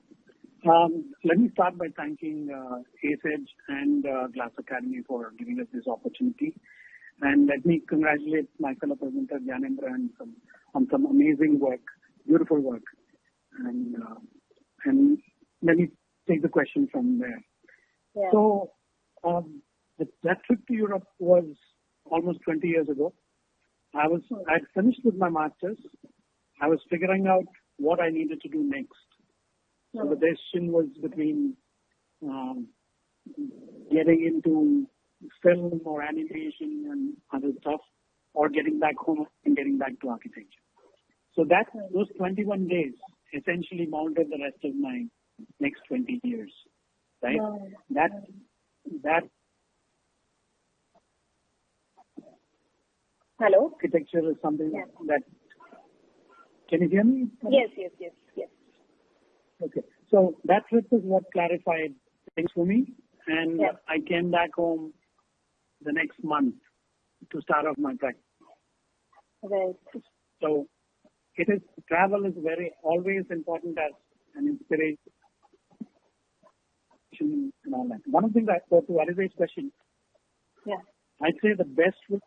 Let me start by thanking ASEDGE and Glass Academy for giving us this opportunity. And let me congratulate my fellow presenter Gyanendra on some amazing work, beautiful work. And let me take the question from there. Yeah. So that trip to Europe was almost 20 years ago. I'd finished with my master's. I was figuring out what I needed to do next. So the decision was between getting into film or animation and other stuff, or getting back home and getting back to architecture. So those 21 days essentially mounted the rest of my next 20 years, right? That Hello? architecture is something that. Can you hear me? Yes. Okay. So that trip is what clarified things for me. And I came back home the next month to start off my practice. Right. So travel is always important as an inspiration and all that. One of the things to Ari's question, I'd say the best way.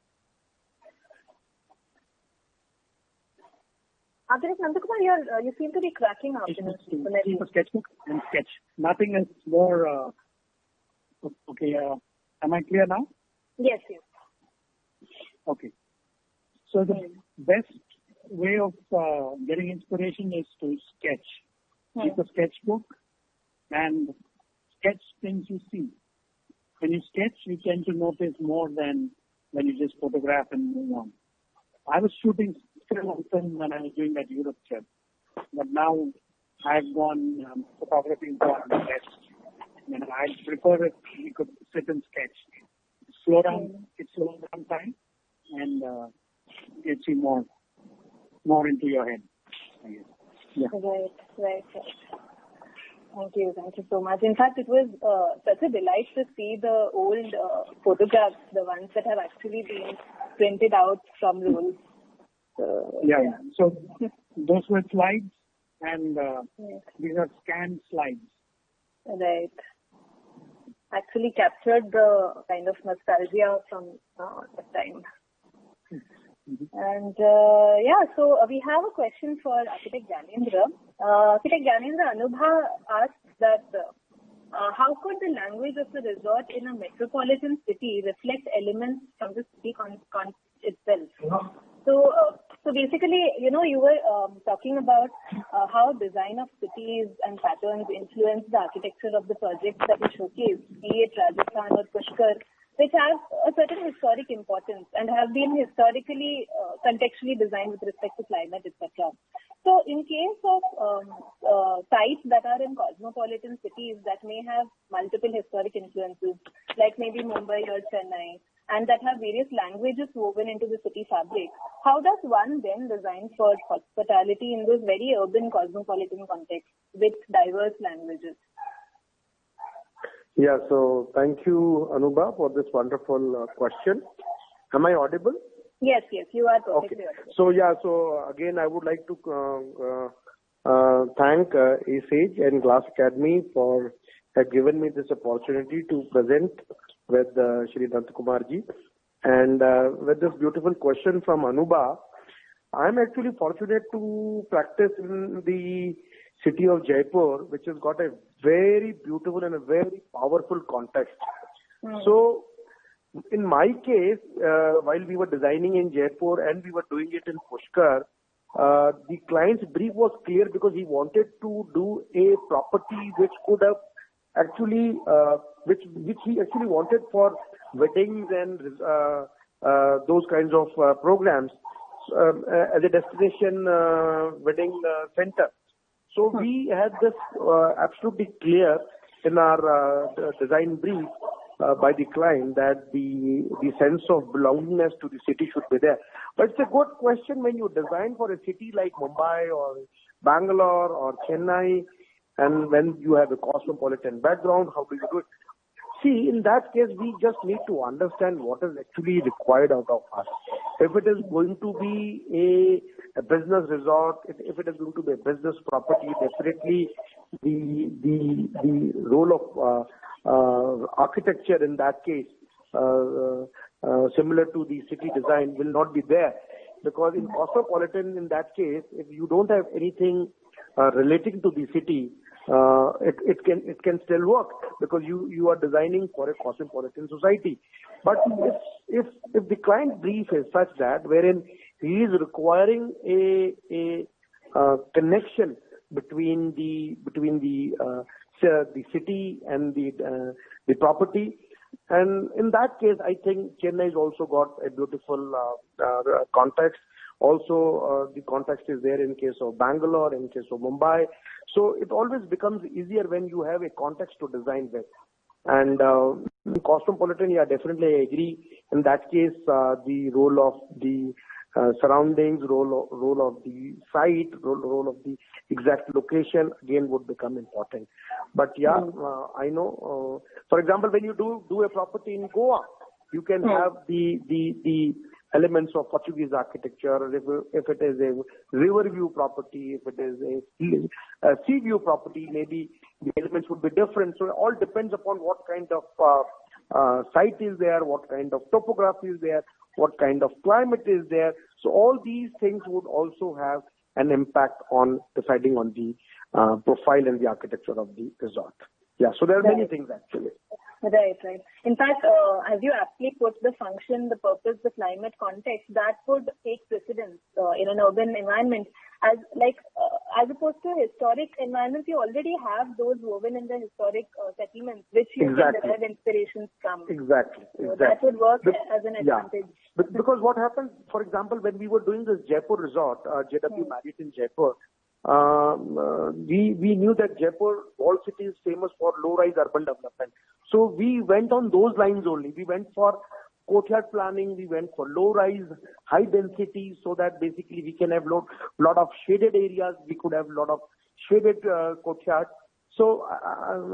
Architect Nandakumar, you seem to be cracking up. Keep a sketchbook and sketch. Nothing is more. Okay. Am I clear now? Yes. Okay. So the best way of getting inspiration is to sketch. Keep a sketchbook and sketch things you see. When you sketch, you tend to notice more than when you just photograph and move on. I was shooting film when I was doing that Europe trip, but now I've gone photography is gone less. I prefer if you could sit and sketch. It slows down time and gets you more into your head, I guess. Yeah. Right. Thank you so much. In fact, it was such a delight to see the old photographs, the ones that have actually been printed out from rolls. So those were slides, and these are scanned slides. Right. Actually captured the kind of nostalgia from that time. And so we have a question for Architect Gyanendra. Architect Gyanendra, Anubha asks that how could the language of the resort in a metropolitan city reflect elements from the city context itself? So basically, you were talking about how design of cities and patterns influence the architecture of the projects that you showcase, be it Rajasthan or Pushkar, which have a certain historic importance and have been historically, contextually designed with respect to climate, etc. So in case of sites that are in cosmopolitan cities that may have multiple historic influences, like maybe Mumbai or Chennai, and that have various languages woven into the city fabric, how does one then design for hospitality in those very urban cosmopolitan contexts with diverse languages? Yeah, so thank you, Anubha, for this wonderful question. Am I audible? Yes, you are perfectly audible. So again, I would like to thank ASEDGE and Glass Academy for have given me this opportunity to present with Shri Nandakumar ji. And with this beautiful question from Anubha, I'm actually fortunate to practice in the city of Jaipur, which has got a very beautiful and a very powerful context. So in my case, while we were designing in Jaipur and we were doing it in Pushkar, the client's brief was clear because he wanted to do a property which could have actually, which he actually wanted for weddings and those kinds of programs as a destination wedding center. So we had this absolutely clear in our design brief by the client that the sense of belongingness to the city should be there. But it's a good question when you design for a city like Mumbai or Bangalore or Chennai, and when you have a cosmopolitan background, how do you do it? See, in that case, we just need to understand what is actually required out of us. If it is going to be a business resort, if it is going to be a business property, definitely the role of architecture in that case, similar to the city design, will not be there. Because in cosmopolitan, in that case, if you don't have anything relating to the city, it can still work because you are designing for a cosmopolitan society. But if the client brief is such that wherein he is requiring a connection between the city and the property, and in that case, I think Chennai has also got a beautiful context. Also, the context is there in case of Bangalore, in case of Mumbai. So it always becomes easier when you have a context to design with. And in cosmopolitan, yeah, definitely I agree. In that case, the role of the surroundings, role of the site, role of the exact location again would become important. But yeah, I know. For example, when you do a property in Goa, you can have the elements of Portuguese architecture. If it is a river view property, if it is a sea view property, maybe the elements would be different. So it all depends upon what kind of site is there, what kind of topography is there, what kind of climate is there. So all these things would also have an impact on deciding on the profile and the architecture of the resort. Yeah, so there are many things actually. Right. In fact, as you aptly put, the function, the purpose, the climate context, that would take precedence in an urban environment. As opposed to historic environments, you already have those woven in the historic settlements, which you can derive inspirations from. Exactly. So that would work as an advantage. Yeah. Because what happened, for example, when we were doing this Jaipur resort, JW Marriott in Jaipur, we knew that Jaipur, all city is famous for low-rise urban development. So we went on those lines only. We went for courtyard planning, we went for low-rise, high density, so that basically we can have lot of shaded areas, we could have lot of shaded courtyards. So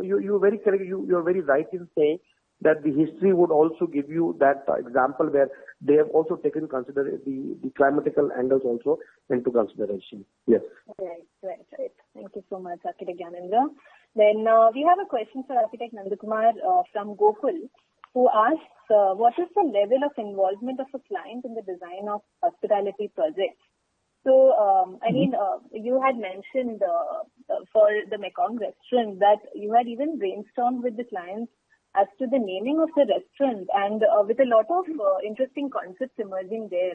you're very correct, you're very right in saying that the history would also give you that example where they have also taken the climatical angles also into consideration. Yes. Right. Thank you so much, Architect Gyanendra. Then we have a question for Architect Nandakumar from Gokul, who asks, what is the level of involvement of a client in the design of hospitality projects? So, you had mentioned for the Mekong restaurant that you had even brainstormed with the clients as to the naming of the restaurant, and with a lot of interesting concepts emerging there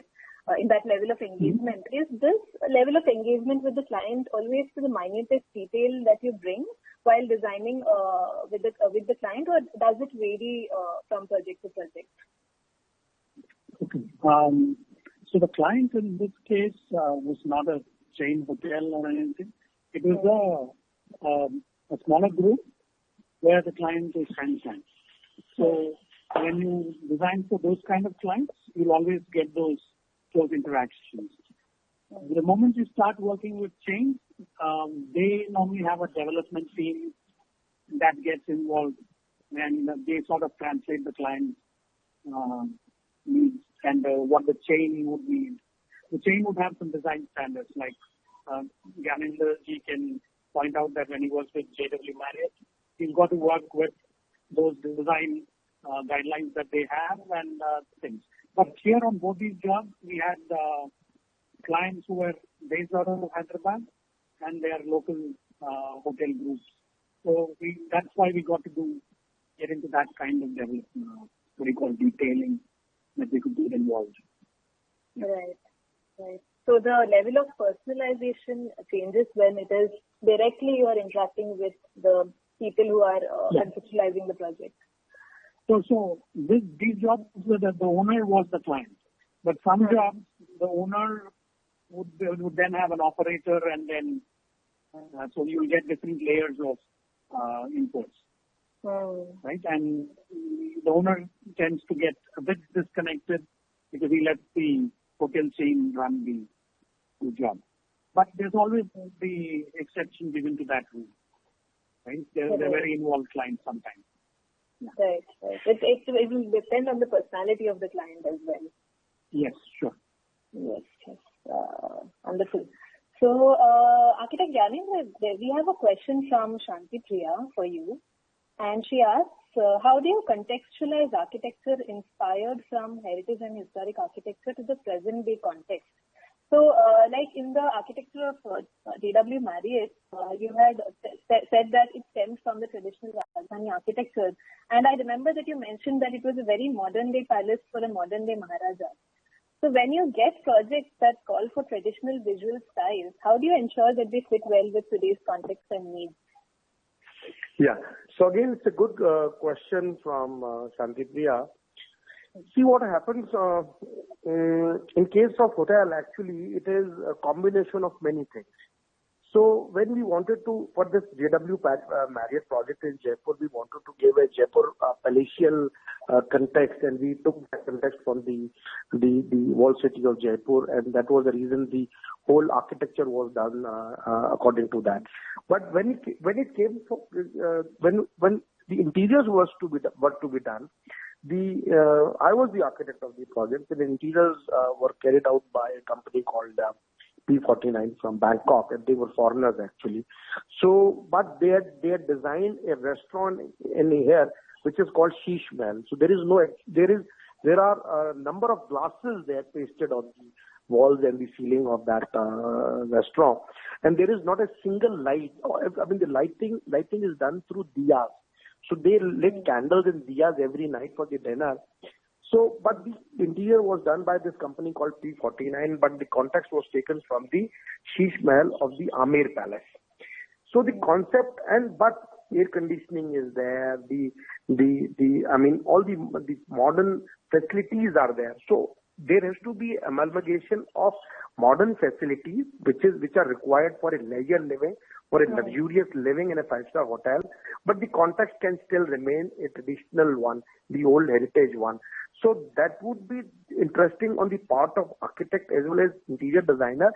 in that level of engagement. Is this level of engagement with the client always to the minutest detail that you bring while designing with the client, or does it vary from project to project? Okay. So the client in this case was not a chain hotel or anything. It was a smaller group where the client is hand-signed. So when you design for those kind of clients, you'll always get those close interactions. The moment you start working with chains, they normally have a development team that gets involved, and they sort of translate the client's needs and what the chain would need. The chain would have some design standards, like Gyanendra ji can point out that when he works with JW Marriott, he's got to work with those design guidelines that they have and things. But here on both these jobs, we had clients who were based out of Hyderabad and they are local hotel groups. So that's why we got to get into that kind of development, what we call detailing, that we could get involved. Right. So the level of personalization changes when it is directly you are interacting with the people who are conceptualizing the project. So these jobs, the owner was the client. But some jobs, the owner would then have an operator, and then so you will get different layers of inputs. Right? And the owner tends to get a bit disconnected because he lets the hotel chain run the job. But there's always the exception given to that rule. Right? They're very involved clients sometimes. Yeah. Right. It will depend on the personality of the client as well. Yes, sure. Yes. Wonderful. So, Architect Gyanendra, we have a question from Shanti Priya for you. And she asks, how do you contextualize architecture inspired from heritage and historic architecture to the present day context? So, like in the architecture of JW Marriott, you had said that it stems from the traditional Rajasthani architecture. And I remember that you mentioned that it was a very modern day palace for a modern day Maharaja. So when you get projects that call for traditional visual styles, how do you ensure that they fit well with today's context and needs? Yeah. So again, it's a good question from Shanti Priya. See what happens in case of hotel, actually, it is a combination of many things. So when we wanted to, for this JW Marriott project in Jaipur, we wanted to give a Jaipur palatial context, and we took that context from the walled city of Jaipur, and that was the reason the whole architecture was done according to that. But when it came for when the interiors were to be done, I was the architect of the project, and the interiors were carried out by a company called P49 from Bangkok, and they were foreigners actually. So, but they had designed a restaurant in here which is called Sheesh Mahal. So there are a number of glasses there pasted on the walls and the ceiling of that restaurant, and there is not a single light. I mean, the lighting is done through diyas. So they lit candles and diyas every night for the dinner. So, but the interior was done by this company called P49, but the context was taken from the Sheesh Mahal of the Amer Palace. So the concept but air conditioning is there. I mean, all the modern facilities are there. So there has to be amalgamation of modern facilities which are required for a leisure living, for a luxurious living in a five-star hotel, but the context can still remain a traditional one, the old heritage one. So that would be interesting on the part of architect as well as interior designer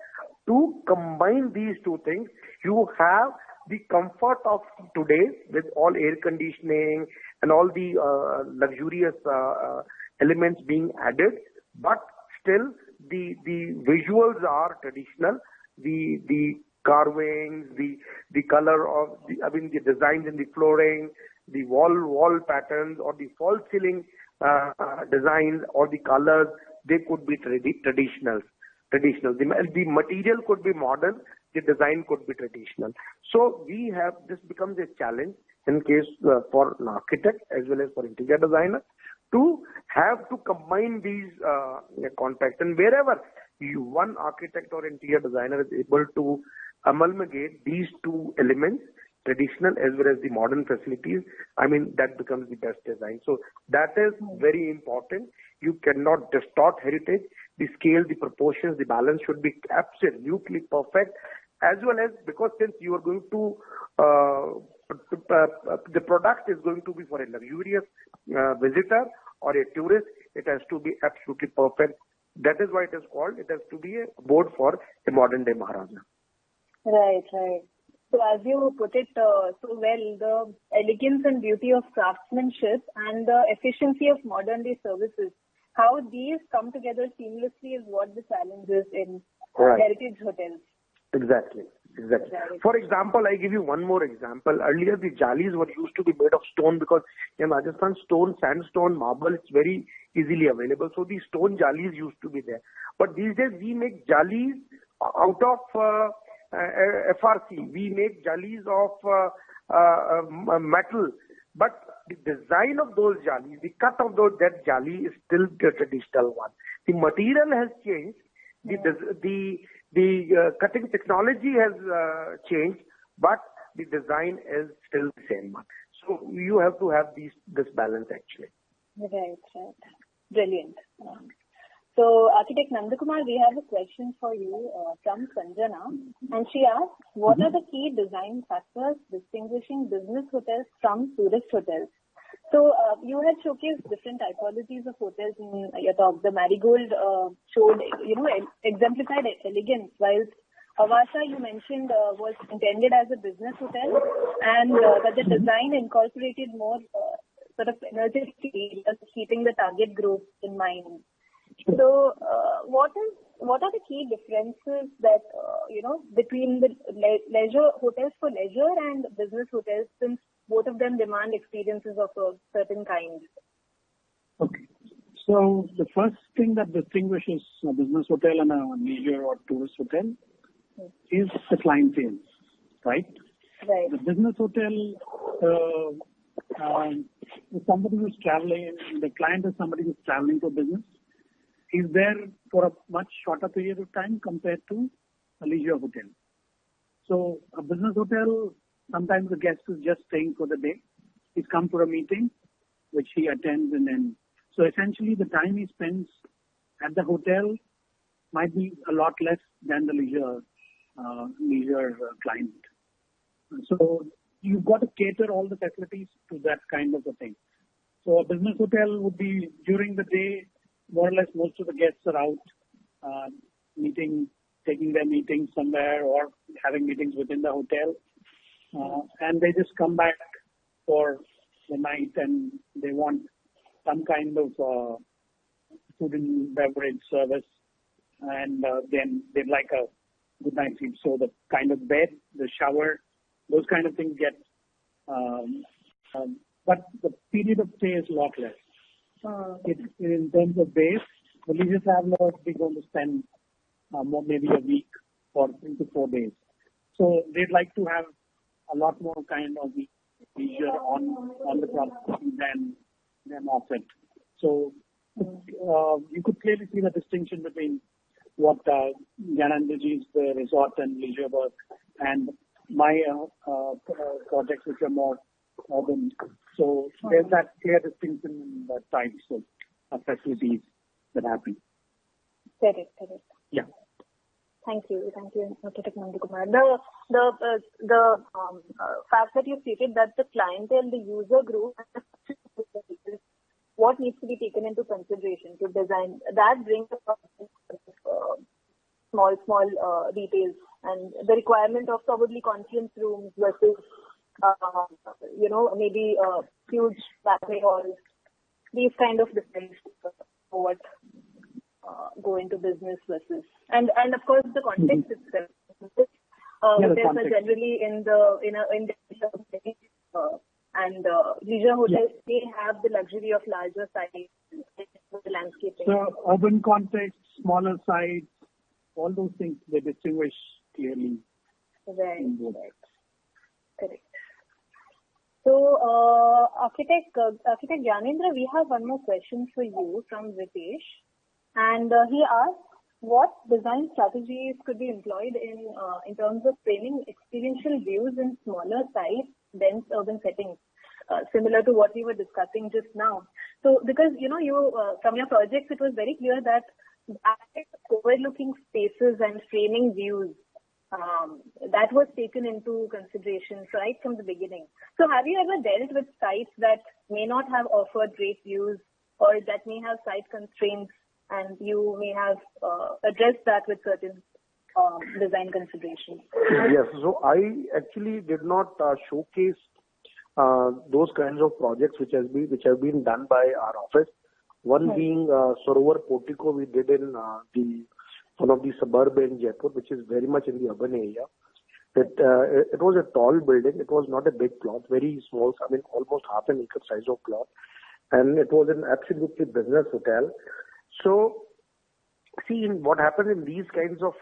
to combine these two things. You have the comfort of today with all air conditioning and all the luxurious elements being added, but still the visuals are traditional. The carvings, the color of the designs in the flooring, the wall patterns, or the false ceiling designs, or the colors, they could be traditional. The material could be modern, the design could be traditional. So this becomes a challenge in case for an architect as well as for interior designer to have to combine these contexts. And wherever one architect or interior designer is able to amalgamate these two elements, traditional as well as the modern facilities, I mean, that becomes the best design. So that is very important. You cannot distort heritage. The scale, the proportions, the balance should be absolutely perfect, as well as because since you are going to the product is going to be for a luxurious visitor or a tourist, it has to be absolutely perfect. That is why it is called, it has to be a board for a modern day Maharaja. Right. So as you put it so well, the elegance and beauty of craftsmanship and the efficiency of modern day services, how these come together seamlessly is what the challenge is in heritage hotels. Exactly. For example, I give you one more example. Earlier, the jalis were used to be made of stone because in Rajasthan, stone, sandstone, marble, it's very easily available. So the stone jalis used to be there. But these days, we make jalis out of FRC. We make jalis of metal. But the design of those jalis, the cut of that jali is still the traditional one. The material has changed. The cutting technology has changed, but the design is still the same one. So you have to have this balance actually. Right. Brilliant. So Architect Nandakumar, we have a question for you from Sanjana, and she asks, what are the key design factors distinguishing business hotels from tourist hotels? So you had showcased different typologies of hotels in your talk. The Marigold showed, exemplified elegance, whilst Avasa, you mentioned, was intended as a business hotel, and that the design incorporated more sort of energetic, keeping the target group in mind. So what is what are the key differences that, between the leisure hotels for leisure and business hotels, since both of them demand experiences of a certain kind? Okay. So the first thing that distinguishes a business hotel and a leisure or tourist hotel is the clientele, right? Right. The business hotel is somebody who's traveling, the client is somebody who's traveling for business. He's there for a much shorter period of time compared to a leisure hotel. So a business hotel, sometimes the guest is just staying for the day. He's come for a meeting, which he attends, and then so essentially the time he spends at the hotel might be a lot less than the leisure client. So you've got to cater all the facilities to that kind of a thing. So a business hotel would be during the day, more or less most of the guests are out taking their meetings somewhere or having meetings within the hotel. And they just come back for the night and they want some kind of food and beverage service, and then they'd like a good night's sleep. So the kind of bed, the shower, those kind of things get, but the period of stay is a lot less. In terms of days, the leisure traveler is going to spend maybe a week or 3 to 4 days. So they'd like to have a lot more kind of leisure on the property than off it. So you could clearly see the distinction between what Gyanendraji's the resort and leisure work and my projects which are more urban. So there's that clear distinction in the types of facilities that happen. Correct. Yeah. Thank you, Dr. Nandakumar. The fact that you stated that the clientele, the user group, what needs to be taken into consideration to design that brings up small details and the requirement of probably conference rooms versus maybe huge banquet halls. These kind of difference what go into business versus and of course the context itself. Hotels are generally in and leisure hotels they have the luxury of larger size the landscaping. So urban context, smaller size, all those things they distinguish clearly. Right. Correct. So, Architect Gyanendra, we have one more question for you from Ritesh. And he asked, what design strategies could be employed in terms of framing experiential views in smaller size, dense urban settings, similar to what we were discussing just now? So, because, you from your projects, it was very clear that overlooking spaces and framing views, that was taken into consideration right from the beginning. So have you ever dealt with sites that may not have offered great views or that may have site constraints and you may have addressed that with certain design considerations? Yes, so I actually did not showcase those kinds of projects which have been done by our office. One being Sarovar Portico we did in one of the suburb in Jaipur, which is very much in the urban area. It was a tall building. It was not a big plot, very small. I mean, almost half an acre size of plot, and it was an absolutely business hotel. So, see, what happens in these kinds of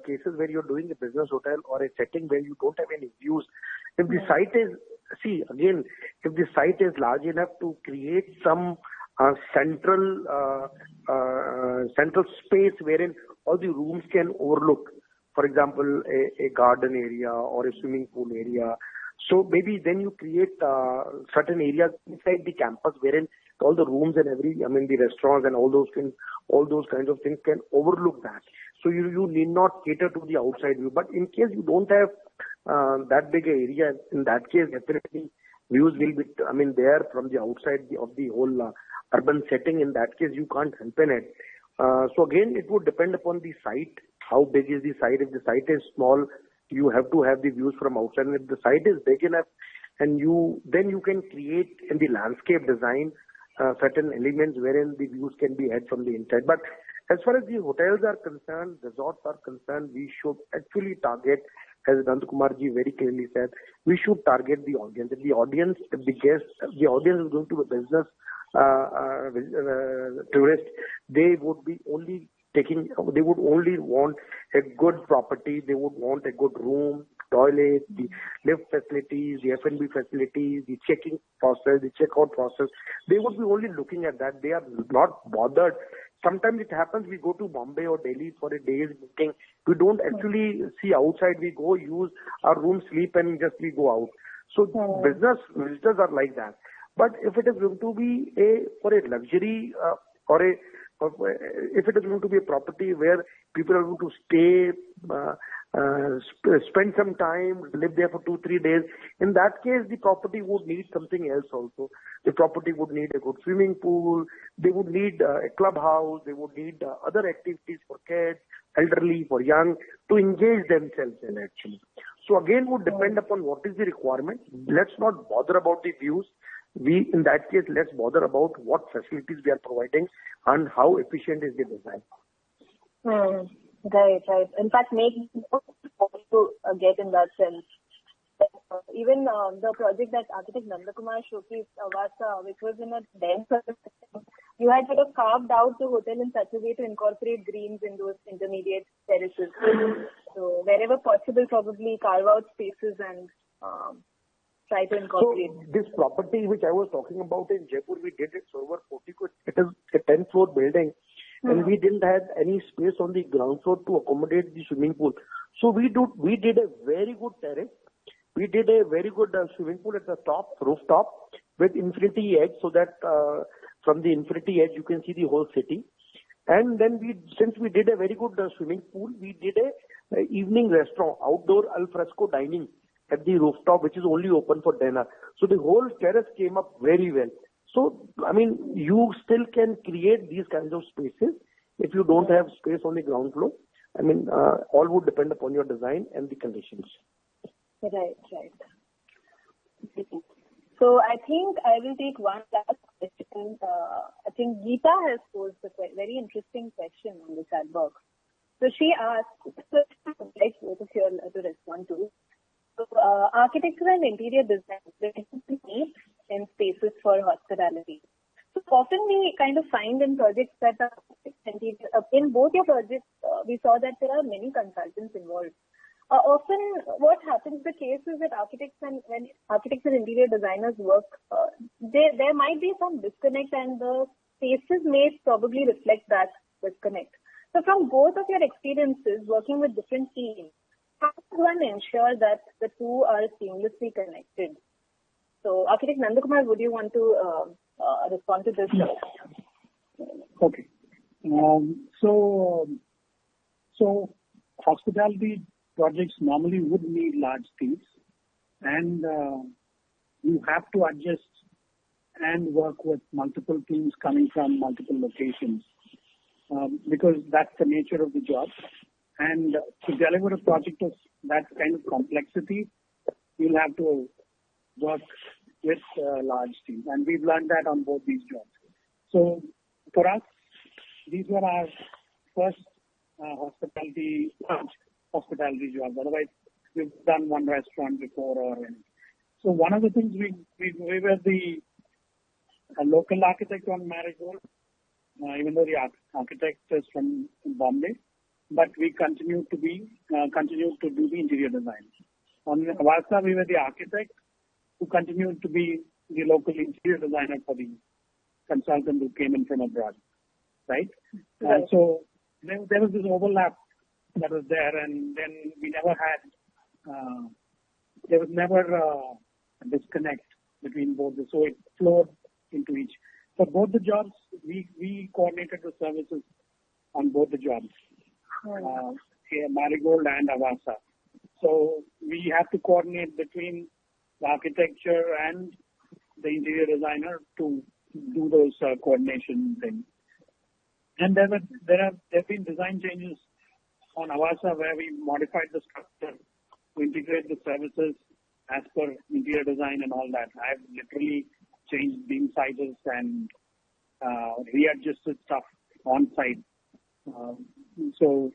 cases where you're doing a business hotel or a setting where you don't have any views, if the site is, if the site is large enough to create some central space wherein all the rooms can overlook, for example, a garden area or a swimming pool area. So maybe then you create certain areas inside the campus wherein all the rooms and the restaurants and all those kinds of things can overlook that. So you need not cater to the outside view. But in case you don't have that big area, in that case, definitely views will be, there from the outside of the whole urban setting. In that case, you can't help in it. So again, it would depend upon the site. How big is the site? If the site is small, you have to have the views from outside. And if the site is big enough, and then you can create in the landscape design certain elements wherein the views can be had from the inside. But As far as the hotels are concerned, resorts are concerned, we should actually target, as Nandakumar ji very clearly said, we should target the audience. If the audience, if the guest, the audience is going to be business tourist, they would be only they would only want a good property, they would want a good room, toilet, the lift facilities, the F&B facilities, the checking process, the checkout process. They would be only looking at that. They are not bothered. Sometimes it happens we go to Bombay or Delhi for a day's meeting. We don't actually see outside. We go use our room, sleep, and just we go out. So business visitors are like that. But if it is going to be for a luxury if it is going to be a property where people are going to stay, spend some time, live there for 2-3 days, in that case, the property would need something else also. The property would need a good swimming pool, they would need a clubhouse, they would need other activities for kids, elderly, for young, to engage themselves in actually. So again, would depend upon what is the requirement. Let's not bother about the views. In that case, let's bother about what facilities we are providing and how efficient is the design. Right. In fact, make to get in that sense. Even the project that architect Nandakumar showcased, Avasa, which was in a dense, you had sort of carved out the hotel in such a way to incorporate greens in those intermediate terraces. So wherever possible, probably carve out spaces and try to incorporate. So this property which I was talking about in Jaipur, we did it over 40. It is a 10-floor building, and we didn't have any space on the ground floor to accommodate the swimming pool. So we did a very good terrace. We did a very good swimming pool at the top, rooftop, with infinity edge, so that from the infinity edge you can see the whole city. And then since we did a very good swimming pool, we did a evening restaurant, outdoor al fresco dining at the rooftop, which is only open for dinner. So the whole terrace came up very well. So, I mean, you still can create these kinds of spaces if you don't have space on the ground floor. I mean, all would depend upon your design and the conditions. Right. So I think I will take one last question. I think Geeta has posed a very interesting question on the chat box. So she asked, I would like both of you to respond to. So, architecture and interior design need in spaces for hospitality. So often we kind of find in projects that are in both your projects, we saw that there are many consultants involved. Often what happens, the case is that when architects and interior designers work, there might be some disconnect, and the spaces may probably reflect that disconnect. So from both of your experiences working with different teams, how does one ensure that the two are seamlessly connected? So, Architect Nandakumar, would you want to respond to this? Okay. So hospitality projects normally would need large teams, and you have to adjust and work with multiple teams coming from multiple locations because that's the nature of the job. And to deliver a project of that kind of complexity, you'll have to work with large teams. And we've learned that on both these jobs. So for us, these were our first hospitality jobs. Otherwise, we've done one restaurant before or anything. So one of the things we were the local architect on Marigold, even though the architect is from Bombay. But we continued to do the interior design. On Avasa, we were the architect who continued to be the local interior designer for the consultant who came in from abroad, right? And so there was this overlap that was there, and then we never had, there was never a disconnect between both. So it flowed into each. For both the jobs, we coordinated the services on both the jobs. Marigold and Avasa. So we have to coordinate between the architecture and the interior designer to do those coordination things. And there have been design changes on Avasa where we modified the structure to integrate the services as per interior design and all that. I've literally changed beam sizes and readjusted stuff on site So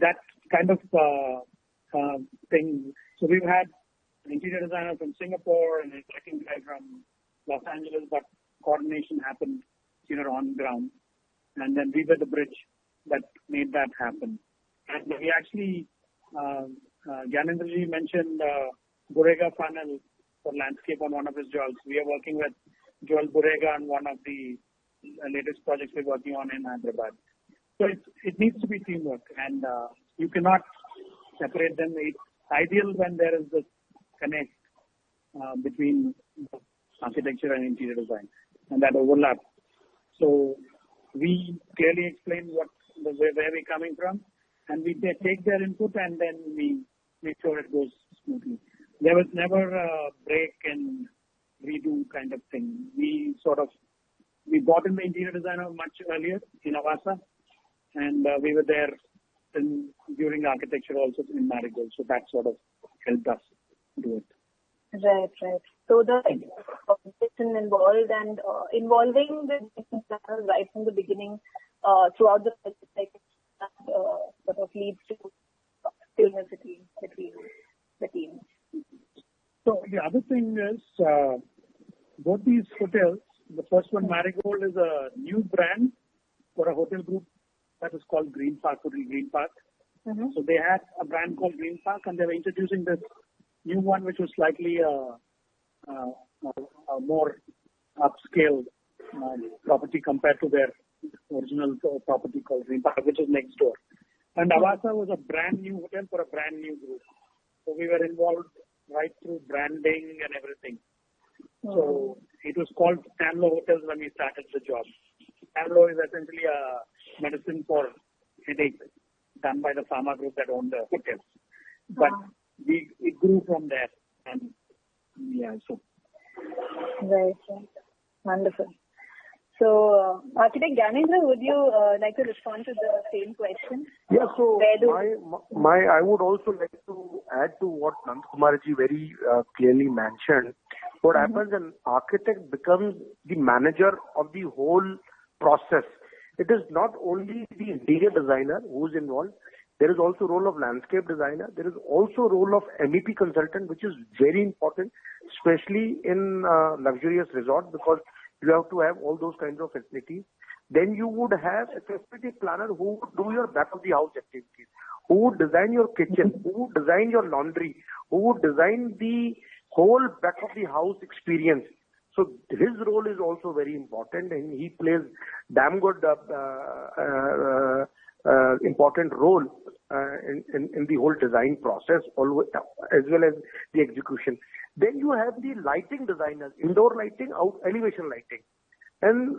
that kind of thing. So we've had an interior designer from Singapore and a tracking guy from Los Angeles, but coordination happened here on ground. And then we were the bridge that made that happen. And we actually, Gyanendraji mentioned Burega funnel for landscape on one of his jobs. We are working with Joel Burega on one of the latest projects we're working on in Hyderabad. So it needs to be teamwork, and you cannot separate them. It's ideal when there is this connect between architecture and interior design, and that overlap. So we clearly explain where we're coming from, and we take their input, and then we make sure it goes smoothly. There was never a break and redo kind of thing. We brought in the interior designer much earlier in Avasa, and we were there during architecture also in Marigold. So that sort of helped us do it. Right. So the competition involved and involving the planners right from the beginning throughout the project sort of leads to synergy between the teams. So the other thing is both these hotels, the first one, Marigold, is a new brand for a hotel group that is called Green Park, Hotel Green Park. Mm-hmm. So they had a brand called Green Park, and they were introducing this new one, which was slightly a more upscale property compared to their original property called Green Park, which is next door. And Avasa was a brand new hotel for a brand new group. So we were involved right through branding and everything. So it was called Stanlow Hotels when we started the job. Stanlow is essentially a medicine for headache done by the pharma group that owned the hotel. But it grew from there. And so. Right. Wonderful. So, Architect Gyanendra, would you like to respond to the same question? Yeah, so I would also like to add to what Nandakumarji very clearly mentioned. What happens, an architect becomes the manager of the whole process. It is not only the interior designer who is involved. There is also role of landscape designer. There is also role of MEP consultant, which is very important, especially in luxurious resort, because you have to have all those kinds of facilities. Then you would have a facility planner who would do your back of the house activities, who would design your kitchen, who would design your laundry, who would design the whole back of the house experience. So his role is also very important, and he plays damn good important role in the whole design process, as well as the execution. Then you have the lighting designers, indoor lighting, elevation lighting. And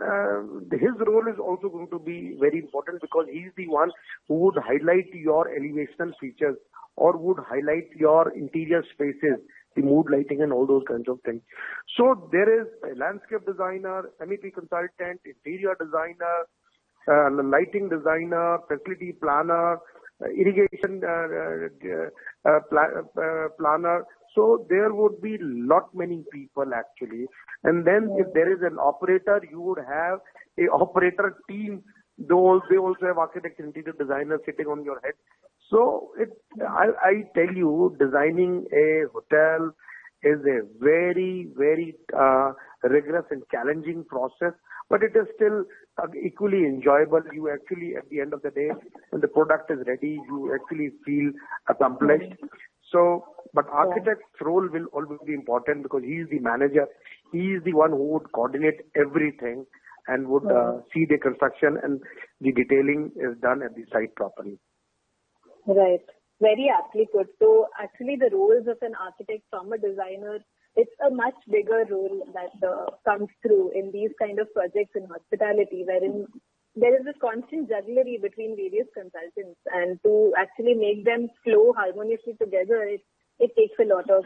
his role is also going to be very important, because he is the one who would highlight your elevational features or would highlight your interior spaces, the mood lighting and all those kinds of things. So there is a landscape designer, MEP consultant, interior designer, lighting designer, facility planner, irrigation planner. So there would be lot many people actually. And then if there is an operator, you would have a operator team. They also have architect, interior designer sitting on your head. So I tell you, designing a hotel is a very, very rigorous and challenging process, but it is still equally enjoyable. You actually, at the end of the day, when the product is ready, you actually feel accomplished. So, but architect's role will always be important, because he is the manager. He is the one who would coordinate everything and would see the construction and the detailing is done at the site properly. Right. Very aptly put. So actually the roles of an architect from a designer, it's a much bigger role that comes through in these kind of projects in hospitality, wherein there is this constant jugglery between various consultants, and to actually make them flow harmoniously together, it takes a lot of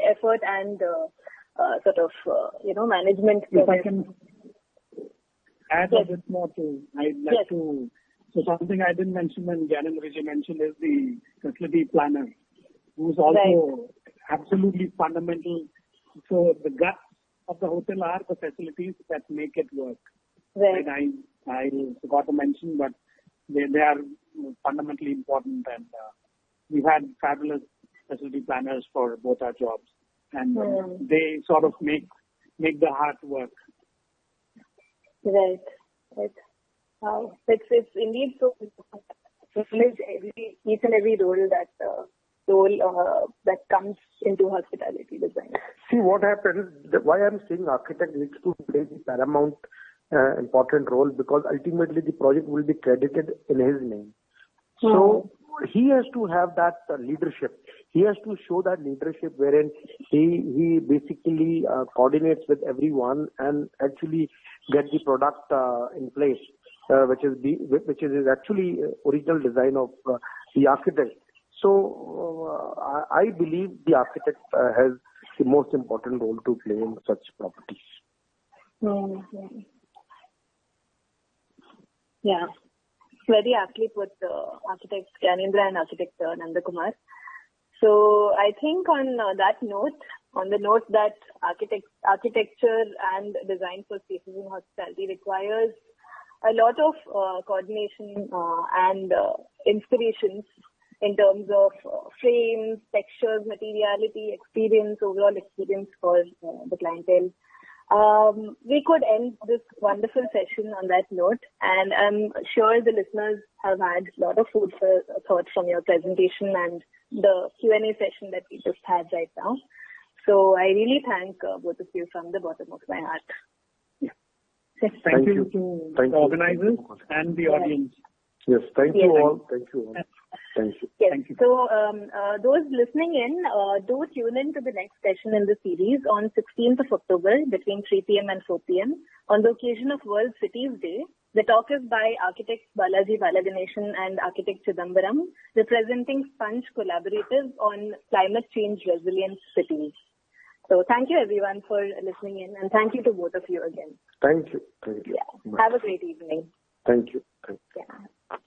effort and management. If I can add a bit more to, I'd like to. So something I didn't mention when Gyanendraji mentioned is the facility planner, who's also absolutely fundamental. So the guts of the hotel are the facilities that make it work. Right. I forgot to mention, but they are fundamentally important, and we've had fabulous facility planners for both our jobs, and they sort of make the heart work. Right. Wow. It's indeed so privilege each and every role that comes into hospitality design. See what happens, why I'm saying architect needs to play the paramount important role, because ultimately the project will be credited in his name. So he has to have that leadership. He has to show that leadership wherein he basically coordinates with everyone and actually get the product in place, which is actually original design of the architect. So I believe the architect has the most important role to play in such properties. Yeah. Very aptly put, architect Gyanendra and architect Nandakumar. So I think on that note, on the note that architecture and design for spaces in hospitality requires a lot of coordination and inspirations in terms of frames, textures, materiality, experience, overall experience for the clientele. We could end this wonderful session on that note, and I'm sure the listeners have had a lot of food for thought from your presentation and the Q&A session that we just had right now. So I really thank both of you from the bottom of my heart. Thank you to the organizers and the audience. Yes, thank you all. Thank you all. Thank you. Yes. Thank you. So those listening in, do tune in to the next session in the series on 16th of October between 3 p.m. and 4 p.m. on the occasion of World Cities Day. The talk is by architects Balaji Balaganeshan and architect Chidambaram, representing Sponge Collaborative on climate change resilient cities. So thank you everyone for listening in, and thank you to both of you again. Thank you. Thank you. Yeah. Have a great evening. Thank you. Thank you. Yeah.